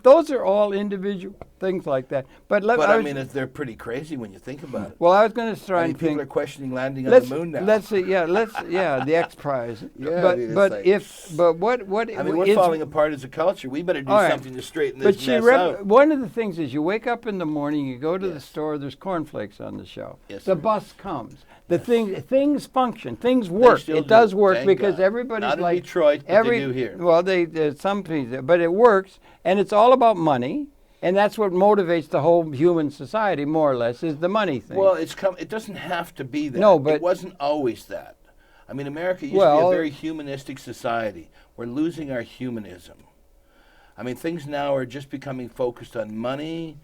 those are all individual things like that. But I mean, they're pretty crazy when you think about it. Well, I was going to try and think... People are questioning landing on the moon now. Let's see, the X Prize. Yeah, what... I mean, we're falling apart as a culture. We better do something to straighten this mess out. One of the things is you wake up in the morning, you go to the store, there's cornflakes on the shelf. Yes, the bus comes. Things function. Things work. It does work because everybody's not like... in Detroit, but they do here. Well, some things, but it works, and it's all about money. And that's what motivates the whole human society, more or less, is the money thing. Well, it doesn't have to be that. No, but it wasn't always that. I mean, America used to be a very humanistic society. We're losing our humanism. I mean, things now are just becoming focused on money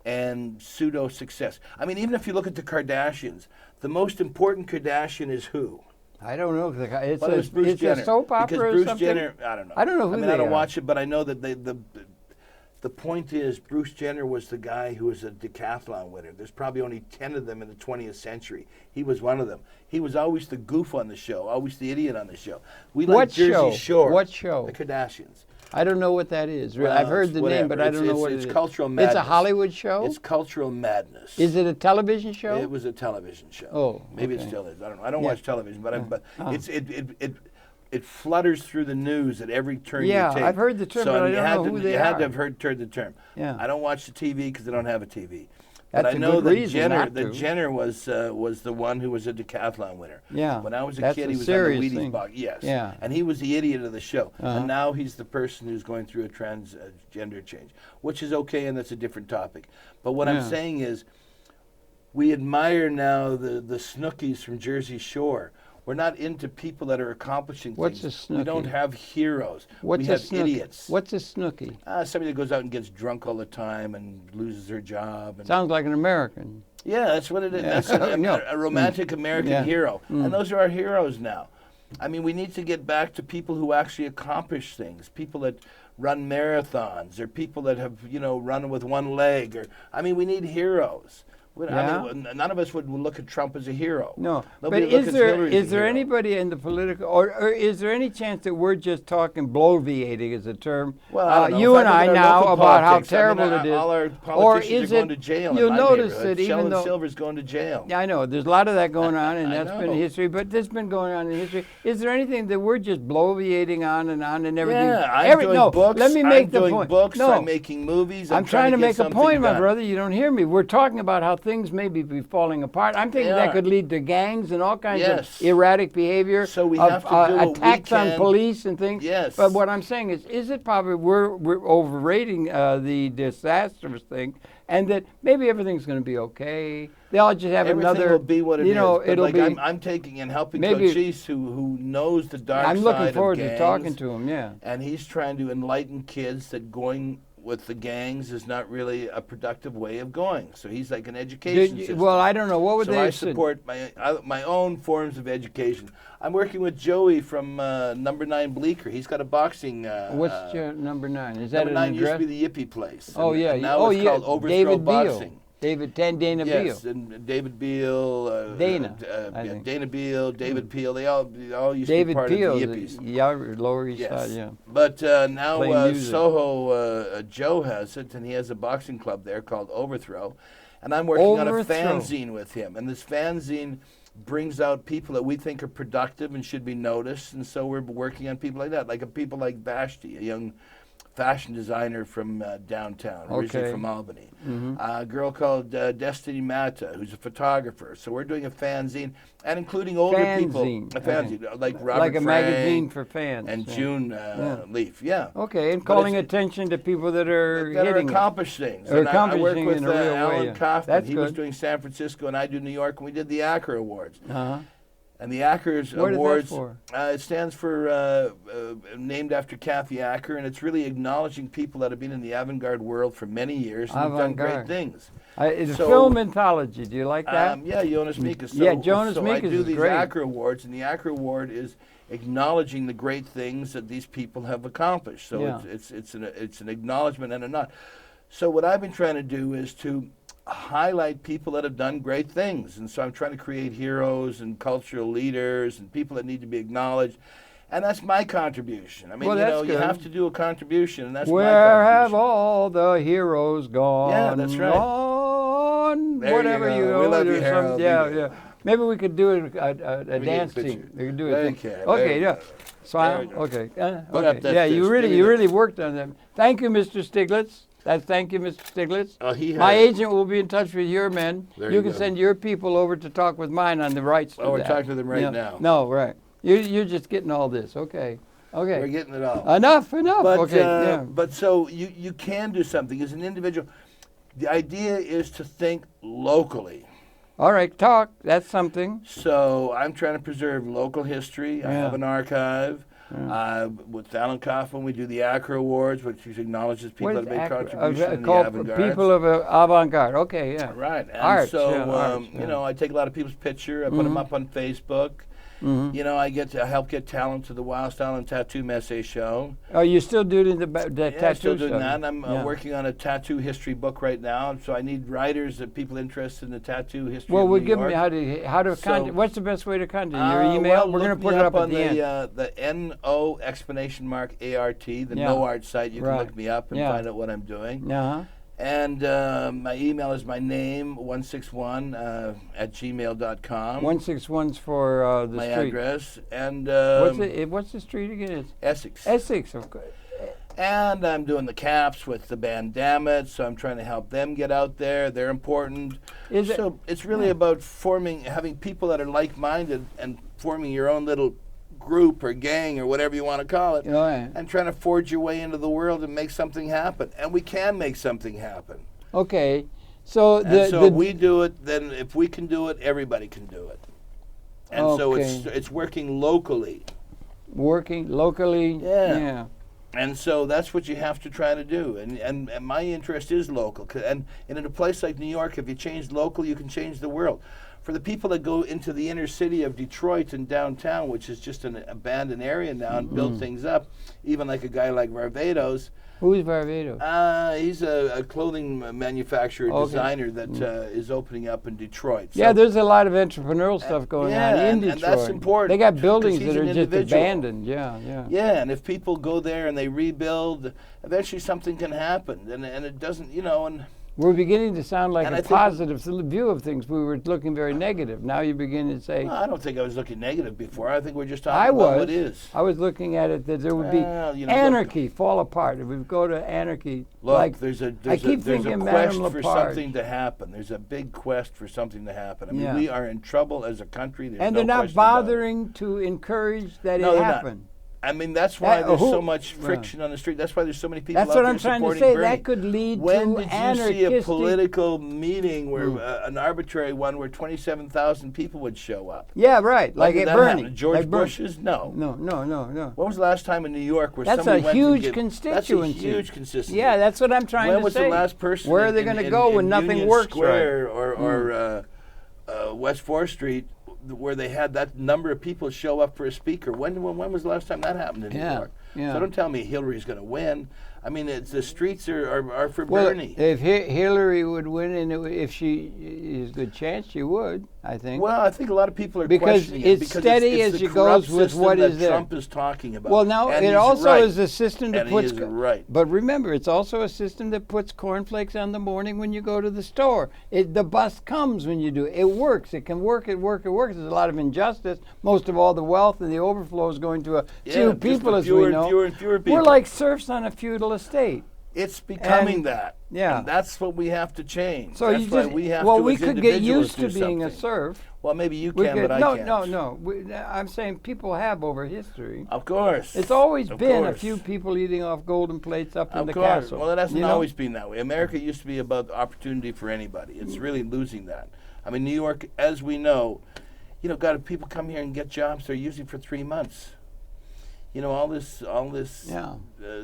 and pseudo-success. I mean, even if you look at the Kardashians, the most important Kardashian is who? I don't know. It's a soap opera because or Bruce something? Jenner, I don't know. I don't know who they are. I don't watch it, but I know that the point is, Bruce Jenner was the guy who was a decathlon winner. There's probably only 10 of them in the 20th century. He was one of them. He was always the goof on the show, always the idiot on the show. We like Jersey Shore. What show? The Kardashians. I don't know what that is. Well, I've heard the name, but I don't know what it is. It's cultural madness. It's a Hollywood show? It's cultural madness. Is it a television show? It was a television show. Oh, maybe it still is. I don't know. I don't watch television, but it flutters through the news at every turn you take. Yeah, I've heard the term, but I don't know who they are. You had to have heard the term. Yeah. I don't watch the TV because I don't have a TV. That's but I know that Jenner was the one who was a decathlon winner. Yeah. When I was a kid, he was on the Wheaties box. Yes. Yeah. And he was the idiot of the show. And now he's the person who's going through a transgender change, which is okay, and that's a different topic. But what I'm saying is, we admire now the Snookies from Jersey Shore. We're not into people that are accomplishing What's things. A snookie? We don't have heroes. What's we have idiots. What's a snookie? Somebody that goes out and gets drunk all the time and loses their job. And sounds like an American. Yeah, that's what it is. That's a romantic American hero. And those are our heroes now. I mean, we need to get back to people who actually accomplish things, people that run marathons, or people that have, run with one leg. We need heroes. I mean, none of us would look at Trump as a hero. No, Nobody but is there anybody in the political, or is there any chance that we're just talking bloviating as a term? Well, you and I now about how terrible it is. All our politicians are going to jail. You'll notice that even though Silver's going to jail. Yeah, I know. There's a lot of that going on, and that's been history. But this has been going on in history. Is there anything that we're just bloviating on and everything? Yeah, I'm doing books. Let me make the point. I'm doing books. I'm making movies. I'm trying to make a point, my brother. You don't hear me. We're talking about how things maybe be falling apart. I'm thinking that could lead to gangs and all kinds of erratic behavior. So we have to do attacks on police and things. Yes. But what I'm saying is it probably we're overrating the disastrous thing, and that maybe everything's going to be okay. They all just have Everything another. will be what it is. It'll be. I'm taking and helping Cochise, who knows the dark side of gangs. I'm looking forward to talking to him. Yeah. And he's trying to enlighten kids that going with the gangs is not really a productive way of going. So he's like an education system. Well, I don't know. What would they I support my own forms of education. I'm working with Joey from Number 9 Bleecker. He's got a boxing... What's your Number 9? Is that Number an 9 address? used to be the Yippie place. Oh, yeah. And now it's called Overthrow David Boxing. Dana Beal. Yes, and David Beal. Dana. Dana Beal, David Peel. They all used to be David part Peel, of the Yippies. Lower East Yes. Side, yeah. But now Playing music. Soho Joe has it, and he has a boxing club there called Overthrow. And I'm working on a Overthrow. fanzine with him. And this fanzine brings out people that we think are productive and should be noticed. And so we're working on people like that, like people like Vashti, a young fashion designer from downtown, originally from Albany. A girl called Destiny Mata, who's a photographer. So we're doing a fanzine, and including older people. A fanzine, like Robert like a Frank magazine for fans. and June Leaf. Yeah. Okay, and But calling it's- attention to people that are that hitting it. accomplish things. Or And I work accomplishing with in a real way, Alan yeah. Kaufman. That's He was good. doing San Francisco, and I do New York, and we did the ACRA Awards. Uh-huh. And the ACRA What is that Awards, for? It stands for named after Kathy Acker, and it's really acknowledging people that have been in the avant-garde world for many years and have done great Avant-garde. things. It's So- film anthology. Do you like that? Yeah, Jonas Mikas. Yeah, Jonas so Mikas I do is these great. ACRA Awards, and the ACRA Award is acknowledging the great things that these people have accomplished. So Yeah. it's an acknowledgement and a nod. So what I've been trying to do is to highlight people that have done great things, and so I'm trying to create heroes and cultural leaders and people that need to be acknowledged. And that's my contribution. I mean, Well, you that's know, you good. have to do a contribution, and that's my Where have contribution. all the heroes gone? Yeah, that's right. Gone. There you Whatever go. you We know. love you, there's some- Harold. Yeah, We- yeah. Maybe we could do a get dance a team. picture. We could do a thing. Okay, Okay, there yeah. we Smile. There we go. Okay. Put up Okay. that Yeah, fist. you Give me really that. worked on them. Thank you, Mr. Stiglitz. Thank you, Mr. Stiglitz. Oh, he My had- agent will be in touch with your men. There You you can go. send your people over to talk with mine on the rights. Oh, to we're that. talking to them right Yeah. now. No, right. You're just getting all this. Okay. Okay. We're getting it all. Enough. But, Okay. Yeah. but so you can do something as an individual. The idea is to think locally. All right. Talk. That's something. So I'm trying to preserve local history. I Yeah. have an archive. With Alan Kaufman, we do the ACRA Awards, which acknowledges people that have made contributions in the called avant-garde. people of avant-garde. Okay. Yeah. Right. And Arts, so, yeah, arts, yeah. you know, I take a lot of people's picture. I put them up on Facebook. You know, I help get talent to the Wild Style and Tattoo Messe show. Oh, you're still doing the Yeah, tattoo I'm still doing stuff. that. And I'm Yeah. working on a tattoo history book right now. So I need writers and people interested in the tattoo history Well, of we'll New give York. me how to So- contact. What's the best way to contact you? Your email? Well, We're going look to put me it up on at the end. the NO !ART, the Yeah. No Art site. You Right. can look me up and Yeah. find out what I'm doing. Uh-huh. And my email is my name, 161 at gmail.com. 161's for the my street. address. And What's the street again? It's Essex. Essex, of course. And I'm doing the caps with the band Dammit, so I'm trying to help them get out there. They're important. So it's really about having people that are like-minded and forming your own little group or gang or whatever you want to call it, Right. and trying to forge your way into the world and make something happen. And we can make something happen. Okay. So And so if we do it, then if we can do it, everybody can do it. And so it's working locally. Working locally. Yeah. And so that's what you have to try to do. And my interest is local. And in a place like New York, if you change local, you can change the world. For the people that go into the inner city of Detroit and downtown, which is just an abandoned area now, and build things up, even like a guy like Varvatos. Who is Varvatos? He's a clothing manufacturer, designer that is opening up in Detroit. Yeah, So- there's a lot of entrepreneurial stuff going on in Detroit. and that's important. They got buildings 'cause he's that are an just individual. abandoned. Yeah. Yeah, and if people go there and they rebuild, eventually something can happen. And it doesn't, you know, and We're beginning to sound like And I a think- positive view of things. We were looking very negative. Now you begin to say, well, I don't think I was looking negative before. I think we're just talking about what is. I was looking at it that there would be Well, you know, anarchy, fall apart. If we go to anarchy, Look, like there's a keep quest thinking for Madame Lepage. something to happen. There's a big quest for something to happen. I mean, Yeah. we are in trouble as a country. There's and no they're not question about it. bothering to encourage that No, it they're not. happen. I mean, that's why That- there's who- so much friction on the street. That's why there's so many people That's out what there I'm trying to supporting say. Bernie. That could lead When to did you see a anarchistic. political meeting where an arbitrary one where 27,000 people would show up? Yeah, right. Like When at did that Bernie. happen? George like Bernie. Bush's? No. No. When was the last time in New York where That's somebody a went huge and gave, constituency. That's a huge constituency. Yeah, that's what I'm trying When to was say. the last person? Where are they in- going to in- go in when nothing Union works Square right? or West 4th Street, where they had that number of people show up for a speaker? When was the last time that happened in New York? Yeah. So don't tell me Hillary's going to win. I mean, the streets are for Well, Bernie. if Hillary would win, and if she is a good chance, she would, I think. Well, I think a lot of people are because questioning it's it because steady it's as the it goes corrupt with system what that is there. Trump is talking about. Well, now and it he's also right. is a system that And puts. he is right. But remember, it's also a system that puts cornflakes on the morning when you go to the store. The bus comes when you do it. It works. It can work. It works. There's a lot of injustice. Most of all the wealth and the overflow is going to a few people, as we know. Fewer and fewer people. We're like serfs on a feudal estate. It's becoming that. Yeah. And that's what we have to change. So that's why we have to, we as could get individuals, used to do being something. a serf. Well, maybe you can, but I can't. No. I'm saying people have over history. Of course. It's always Of been course. a few people eating off golden plates up in Of the course. castle. Well, it hasn't you know? always been that way. America used to be about opportunity for anybody. It's really losing that. I mean, New York, as we know, God, if people come here and get jobs, they're usually for 3 months. All this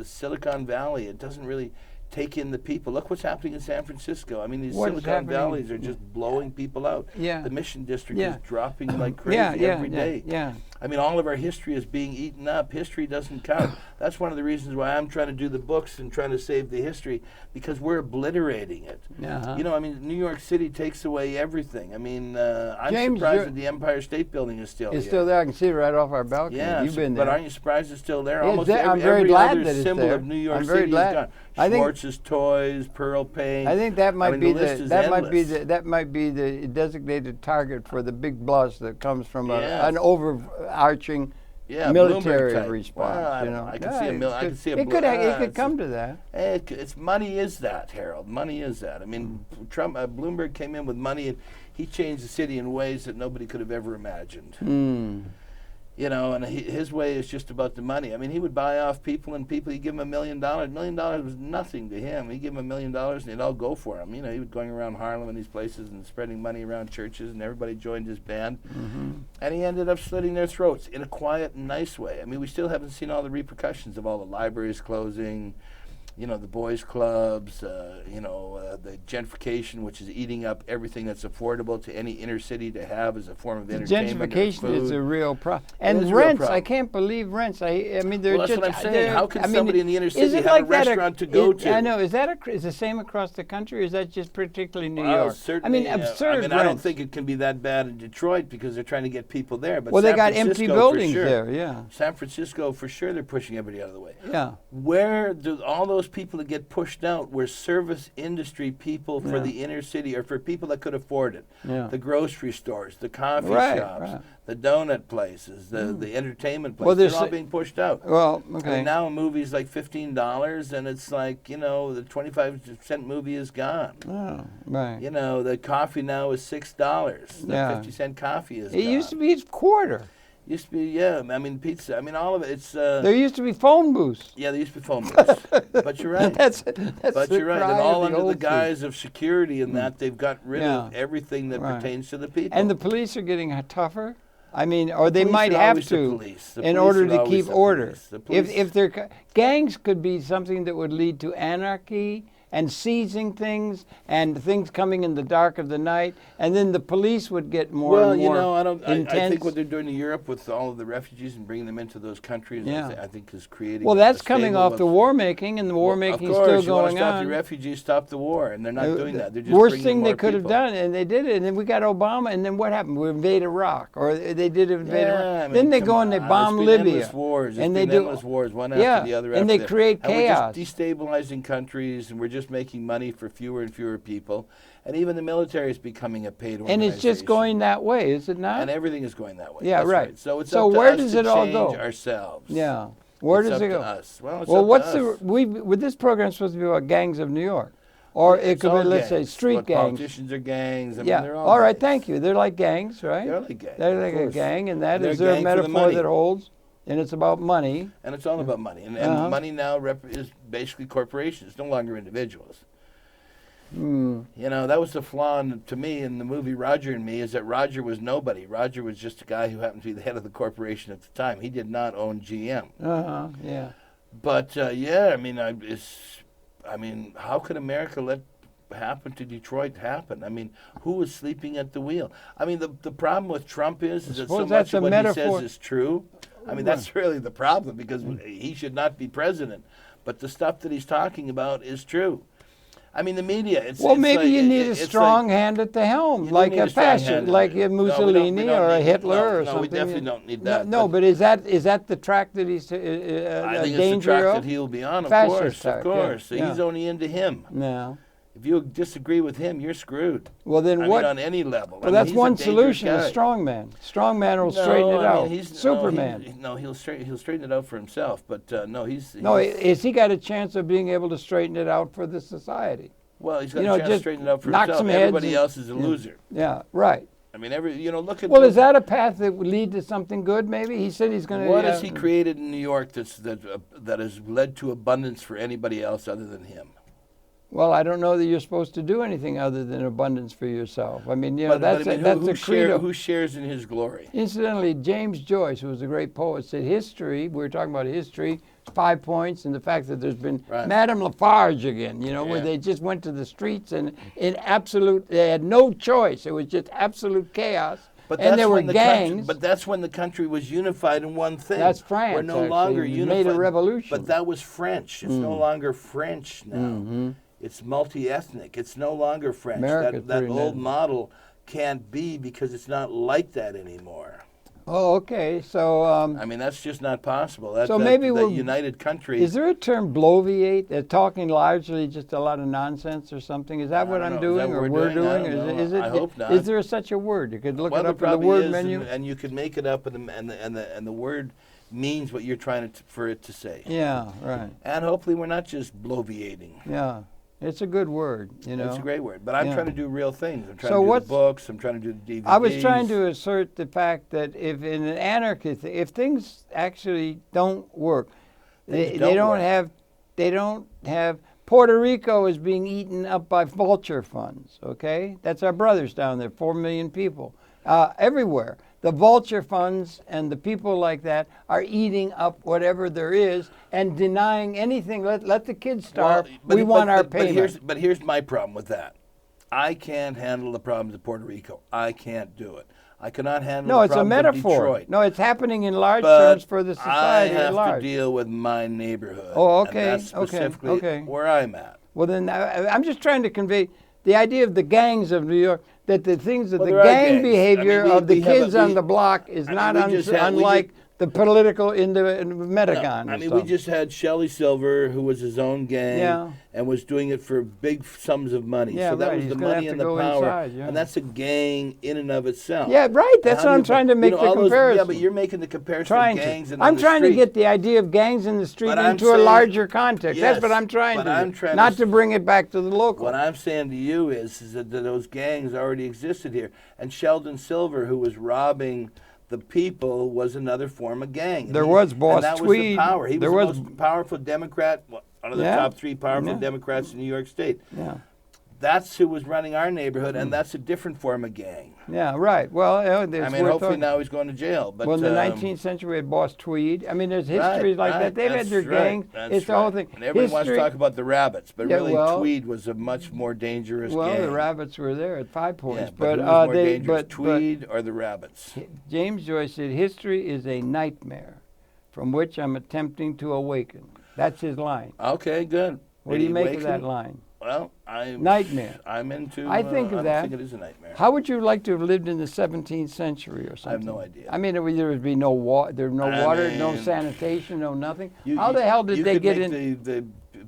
Silicon Valley, it doesn't really take in the people. Look what's happening in San Francisco. I mean, these Silicon Valleys are just blowing people out. Yeah. The Mission District is dropping like crazy every day. Yeah. I mean, all of our history is being eaten up. History doesn't count. That's one of the reasons why I'm trying to do the books and trying to save the history, because we're obliterating it. Uh-huh. I mean, New York City takes away everything. I mean, I'm James, surprised that the Empire State Building is still It's here. still there. I can see it right off our balcony. Yeah, You've been there. but aren't you surprised it's still there? Yeah, Almost I'm very every glad other that it's symbol there. of New York I'm very City glad. is gone. I think- Schwartz's Toys, Pearl Paint. I think that might mean, be the list is that might be the designated target for the big blush that comes from Yes. an overarching military Bloomberg type. response. Well, I you don't know, know. I can see a mil- I can see a It blo- could it's come to that. It's money is that, Harold. Money is that. I mean, Bloomberg came in with money, and he changed the city in ways that nobody could have ever imagined. And his way is just about the money. I mean, he would buy off people, and he'd give them $1 million. $1 million was nothing to him. He'd give them $1 million, and they'd all go for him. He was going around Harlem and these places and spreading money around churches, and everybody joined his band. And he ended up slitting their throats in a quiet and nice way. I mean, we still haven't seen all the repercussions of all the libraries closing, the boys' clubs, the gentrification, which is eating up everything that's affordable to any inner city to have as a form of entertainment. Gentrification is a real problem. And It is a real rents, problem. I can't believe rents. I mean, they're Well, just. that's what I'm saying. How can somebody in the inner is city it have like a that restaurant to go to? I know. Is the same across the country, or is that just particularly New Well, York? certainly, absurd I don't rents. think it can be that bad in Detroit because they're trying to get people there. But Well, they San got Francisco, empty for buildings sure. there, yeah. San Francisco, for sure, they're pushing everybody out of the way. Yeah. Where do all those people that get pushed out were service industry people for the inner city, or for people that could afford it? Yeah. The grocery stores, the coffee shops, right. the donut places, the entertainment Well, places. They're all being pushed out. Well, I okay. mean, now a movie's like $15, and it's like, the 25-cent movie is gone. Oh, right. The coffee now is $6. The Yeah. 50-cent coffee is It gone. used to be a quarter. Used to be, yeah. I mean, pizza. I mean, all of it. It's. There used to be phone booths. Yeah, there used to be phone booths. But you're right. That's But the you're right. cry And of all the under the old guise of security and that, they've got rid of Yeah. everything that Right. pertains to the people. And the police are getting tougher. I mean, or they police might are have always the to police. The in police order are to always keep the order. police. The police- If their gangs could be something that would lead to anarchy and seizing things and things coming in the dark of the night, and then the police would get more and more intense. I think what they're doing in Europe with all of the refugees and bringing them into those countries, I think is creating. Well, a that's coming stable off of- the war making, and the war making is Of course, still you want going to stop on. the refugees, stop the war, and they're not doing that. They're just worst bringing thing they more could have people. done, and they did it. And then we got Obama, and then what happened? We invade Iraq, or they did invade Yeah, Iraq. I mean, Then they come go and they on, bomb it's been Libya, endless wars. and It's they been do endless wars, one yeah, after the other. and they create and chaos. We're just destabilizing countries, and we're just making money for fewer and fewer people. And even the military is becoming a paid organization. And it's just going that way, is it not? And everything is going that way. Yeah, That's right. So it's So up to where us does to it all change go? ourselves. Yeah. Where It's does up it go? To us. Well, it's Well, up what's to us. with this program supposed to be about gangs of New York, or it It's could be, all let's say, gangs. street What, gangs. Politicians are gangs. I mean, Yeah. they're All right. gangs. Thank you. They're like gangs, right? They're like gangs. They're of like a course. gang, and that And they're is there a gang for the metaphor money. that holds, and it's about money. And it's all about money. And Uh-huh. money now is basically corporations. It's no longer individuals. That was the flaw to me in the movie Roger and Me, is that Roger was nobody. Roger was just a guy who happened to be the head of the corporation at the time. He did not own GM. Yeah. But how could America let happen to Detroit happen? I mean, who was sleeping at the wheel? I mean, the problem with Trump is that so suppose much that's of a what metaphor. he says is true. I mean, that's really the problem, because he should not be president. but the stuff that he's talking about is true. I mean, the media. Well, maybe you need a strong hand at the helm, like a fascist, like a Mussolini or a Hitler or something. No, we definitely don't need that. No, but is that the track that he's I think danger it's the track of? that he'll be on, of Fascist course, track, of course. yeah. He's only into him. Yeah. If you disagree with him, you're screwed. Well, then I what? mean, on any level. Well, that's one solution: a strong man. Strong man will straighten it out. Superman. He'll straighten it out for himself. But has he got a chance of being able to straighten it out for the society? Well, he's got a chance to straighten it out for knock himself. Some heads Everybody else is a loser. Yeah, right. I mean, look at. Well, is that a path that would lead to something good? Maybe he said he's going to. What has he created in New York that has led to abundance for anybody else other than him? Well, I don't know that you're supposed to do anything other than abundance for yourself. I mean, that's a credo. Who shares in his glory? Incidentally, James Joyce, who was a great poet, said history, we were talking about history, 5 points, and the fact that there's been Madame Lafarge again, where they just went to the streets and they had no choice. It was just absolute chaos. And there were gangs. But that's when the country was unified in one thing. That's France. We're no longer unified. Made a revolution. But that was French. It's no longer French now. Mm-hmm. It's multi-ethnic. It's no longer French. That old model can't be because it's not like that anymore. Oh, okay. So I mean, that's just not possible. Maybe the united country. Is there a term bloviate? They're talking largely just a lot of nonsense or something. Is that what I'm doing or we're doing? Is it? I hope not. Is there such a word? You could look it up in the word menu. And you could make it up, and the word means what you're trying for it to say. Yeah, right. And hopefully we're not just bloviating. Yeah. It's a good word, It's a great word, but I'm trying to do real things. I'm trying to do the books. I'm trying to do the DVDs. I was trying to assert the fact that if in an anarchist, if things actually don't work, they don't have. Puerto Rico is being eaten up by vulture funds. Okay, that's our brothers down there. 4 million people everywhere. The vulture funds and the people like that are eating up whatever there is and denying anything. Let the kids starve. We want our payment. But here's my problem with that. I can't handle the problems of Puerto Rico. I can't do it. I cannot handle the problems of Detroit. No, it's a metaphor. No, it's happening in large terms for the society at large. I have to deal with my neighborhood. Oh, okay. And that's specifically where I'm at. Well, then I'm just trying to convey the idea of the gangs of New York, that the things that the gang behavior of the kids on the block is not unlike the political in the Metagon. No, I mean, we just had Shelley Silver, who was his own gang and was doing it for big sums of money. Yeah, so that was the money and the power. Inside, and that's a gang in and of itself. Yeah, right. That's what I'm trying to make the comparison. Yeah, but you're making the comparison of gangs in the street. I'm trying to get the idea of gangs in the street into a larger context. Yes, that's what I'm trying to do. Not to bring it back to the local. What I'm saying to you is that those gangs already existed here. And Sheldon Silver, who was robbing the people, was another form of gang. There was Boss and that Tweed. Was the power. He was the most powerful Democrat, one of the top 3 powerful Democrats in New York State. Yeah. That's who was running our neighborhood, and that's a different form of gang. Yeah, right. Well, hopefully now he's going to jail. But in the 19th century, we had Boss Tweed. I mean, there's histories like that. They've had their gangs. It's the whole thing. And everyone wants to talk about the rabbits, but really Tweed was a much more dangerous gang. Well, the rabbits were there at 5 points. Yeah, but who was more dangerous, Tweed or the rabbits? James Joyce said, history is a nightmare from which I'm attempting to awaken. That's his line. Okay, good. What do you make of that line? Well, nightmare. I'm into. I think of that. I think it is a nightmare. How would you like to have lived in the 17th century or something? I have no idea. I mean, there would be no water, no sanitation, no nothing. How the hell did they get in? The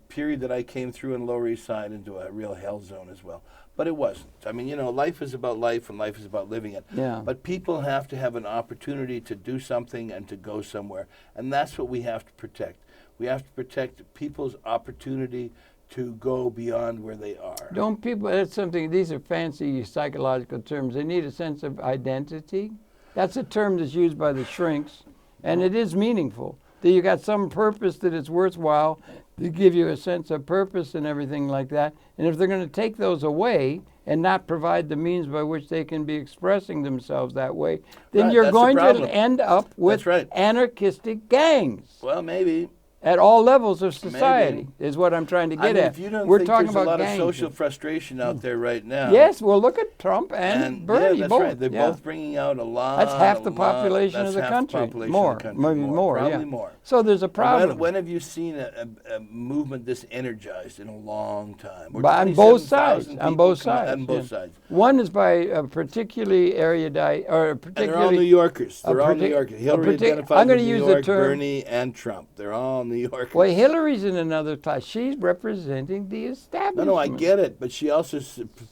period that I came through in Lower East Side into a real hell zone as well. But it wasn't. I mean, life is about life and life is about living it. Yeah. But people have to have an opportunity to do something and to go somewhere. And that's what we have to protect. We have to protect people's opportunity to go beyond where they are. Don't people, that's something, these are fancy psychological terms. They need a sense of identity. That's a term that's used by the shrinks, and it is meaningful. That you got some purpose that it's worthwhile to give you a sense of purpose and everything like that. And if they're going to take those away and not provide the means by which they can be expressing themselves that way, then you're going to end up with anarchistic gangs. Well, maybe. at all levels of society is what I'm trying to get at. If you don't We're think talking there's about a lot gangs. of social frustration out there right now. Yes, well, look at Trump and Bernie. Yeah, that's both. right. They're yeah. both bringing out a lot. That's half the a lot- population of the that's half country. population More, of the country. maybe more. Probably yeah. more. So there's a problem. When have you seen a movement this energized in a long time? We're On both 27,000 sides. On people both come out- sides. On both yeah. sides. One is by a particularly erudite or a And particularly. they're all New Yorkers. They're all partic- New Yorkers. a Hillary partic- identifies I'm with gonna New use York, the term- Bernie, and Trump. They're all New Yorkers. Well, Hillary's in another class. She's representing the establishment. No, I get it, but she also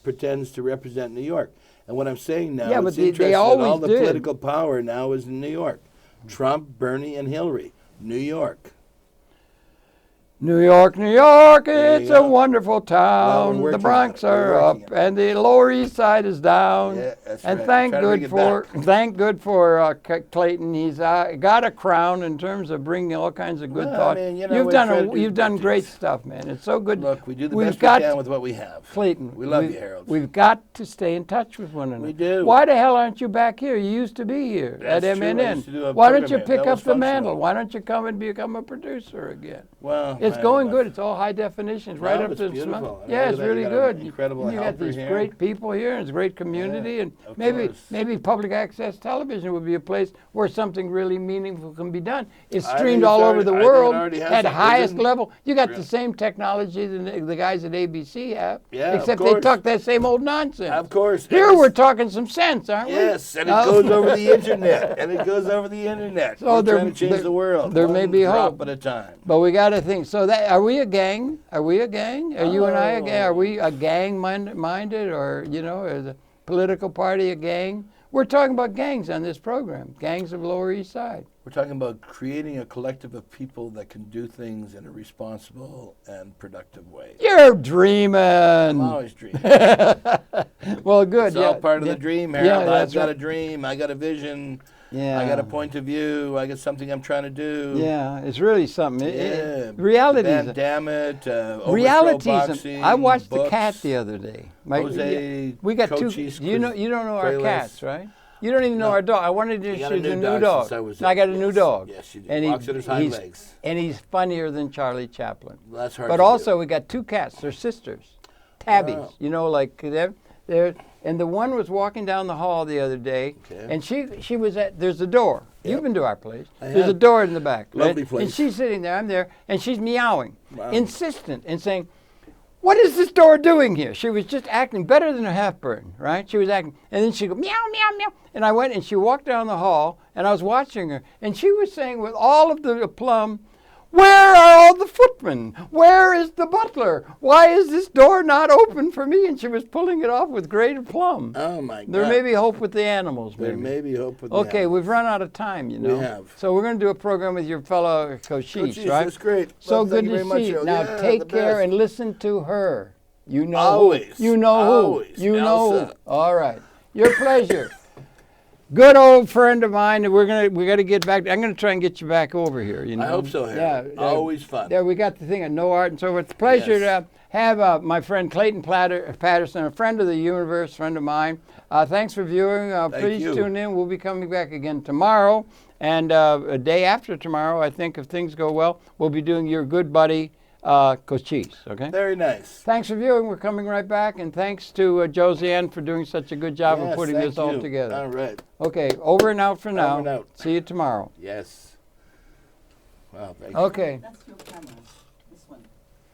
pretends to represent New York. And what I'm saying now, Yeah, it's but they interesting that always all the did. political power now is in New York. Trump, Bernie, and Hillary. New York. New York, New York, There you it's a go. wonderful town. Well, we're the working Bronx on it. We're are up, working on it. and the Lower East Side is down. Yeah, that's and right. thank Trying to bring good it for back. thank good for Clayton. He's got a crown in terms of bringing all kinds of good Well, I thought. mean, you know, you've we done try to do you've done good great things. stuff, man. It's so good. Look, we do the We've best got we can with what we have. Clayton, We love you, Harold. We've got to stay in touch with one another. We do. Why the hell aren't you back here? You used to be here That's at true. I MNN. used to do a Why don't program you here. pick That up was the functional. mantle? Why don't you come and become a producer again? Well, It's I going don't know. good. It's all high definitions, right No, up it's to the beautiful. smell. I Yeah, know it's that you really got an good. incredible You got helper these here. great people here, and it's a great community, and of maybe course. public access television would be a place where something really meaningful can be done. It's I think streamed it's all over already- the I think it world already has at that, highest isn't it? level. You got Yeah. the same technology that the guys at ABC have, Yeah, of except they course. talk that same old nonsense. Of course. Here And we're this- talking some sense, aren't we? Yes, and it Oh. goes over the internet. And it goes over the internet. So We're there- trying to change there- the world. there may one be drop hope. at a time. But we got to think. So that are we a gang? Are we a gang? Are you and I a gang? Are Oh. we a gang minded, or is a political party a gang? We're talking about gangs on this program. Gangs of Lower East Side. We're talking about creating a collective of people that can do things in a responsible and productive way. You're dreaming. I'm always dreaming. Well, good. It's yeah. all part of yeah. the dream, Yeah, Harold. I've that's got right. a dream. I got a vision. Yeah. I got a point of view. I got something I'm trying to do. Yeah, it's really something. Yeah. Reality Van is Damme it. Overthrow realities. boxing. I watched the books. cat the other day. Jose we got two. Cochise You don't know our Freelance. cats, right? You don't even know No. our dog. I wanted to You got introduce a a new new dog dog. since I was And I got a there. new Yes. dog. Yes, you did. And Walks on his hind he's, legs. and he's funnier than Charlie Chaplin. That's hard But to also do. we got two cats. They're sisters, tabbies. Wow. You know, like they're. And the one was walking down the hall the other day, Okay. and she was at. There's a door. Yep. You've been to our place. I There's a have. door in the back. Lovely right? place. And she's sitting there. I'm there, and she's meowing, Wow. insistent, and saying, "What is this door doing here?" She was just acting better than a half-bird, right? She was acting, and then she'd go meow, meow, meow. And I went, and she walked down the hall, and I was watching her, and she was saying with all of the aplomb, "Where are all the footmen? Where is the butler? Why is this door not open for me?" And she was pulling it off with great aplomb. Oh, my God. There may be hope with the animals, There maybe. may be hope with the Okay, animals. we've run out of time, you know. We have. So we're going to do a program with your fellow Cochise, Cochise, right? that's great. So Well, good thank you to very much, see you. Harold. Now Yeah, take the care best. and listen to her. You know Always. who. You know Always. who. You know Elsa. who. All right. Your pleasure. Good old friend of mine. And we got to get back. I'm going to try and get you back over here. You know. I hope so, Harold. Always fun. Yeah, we got the thing of no art and so forth. It's a pleasure Yes. to have my friend Clayton Patterson, a friend of the universe, friend of mine. Thanks for viewing. Please you. tune in. We'll be coming back again tomorrow. And a day after tomorrow, I think, if things go well, we'll be doing your good buddy, Cochise. Okay? Very nice. Thanks for viewing. We're coming right back. And thanks to Josiane for doing such a good job of Yes, putting thank this all you. together. All right. Okay, over and out for now. and out. See you tomorrow. Yes. Wow, thank you. Okay. That's your camera, this one.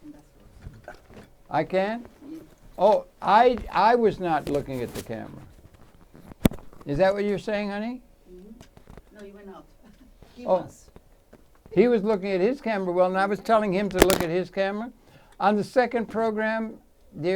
And that's yours. I can? Oh, I was not looking at the camera. Is that what you're saying, honey? No, you went out. He Oh. was. He was looking at his camera, well, and I was telling him to look at his camera. On the second program,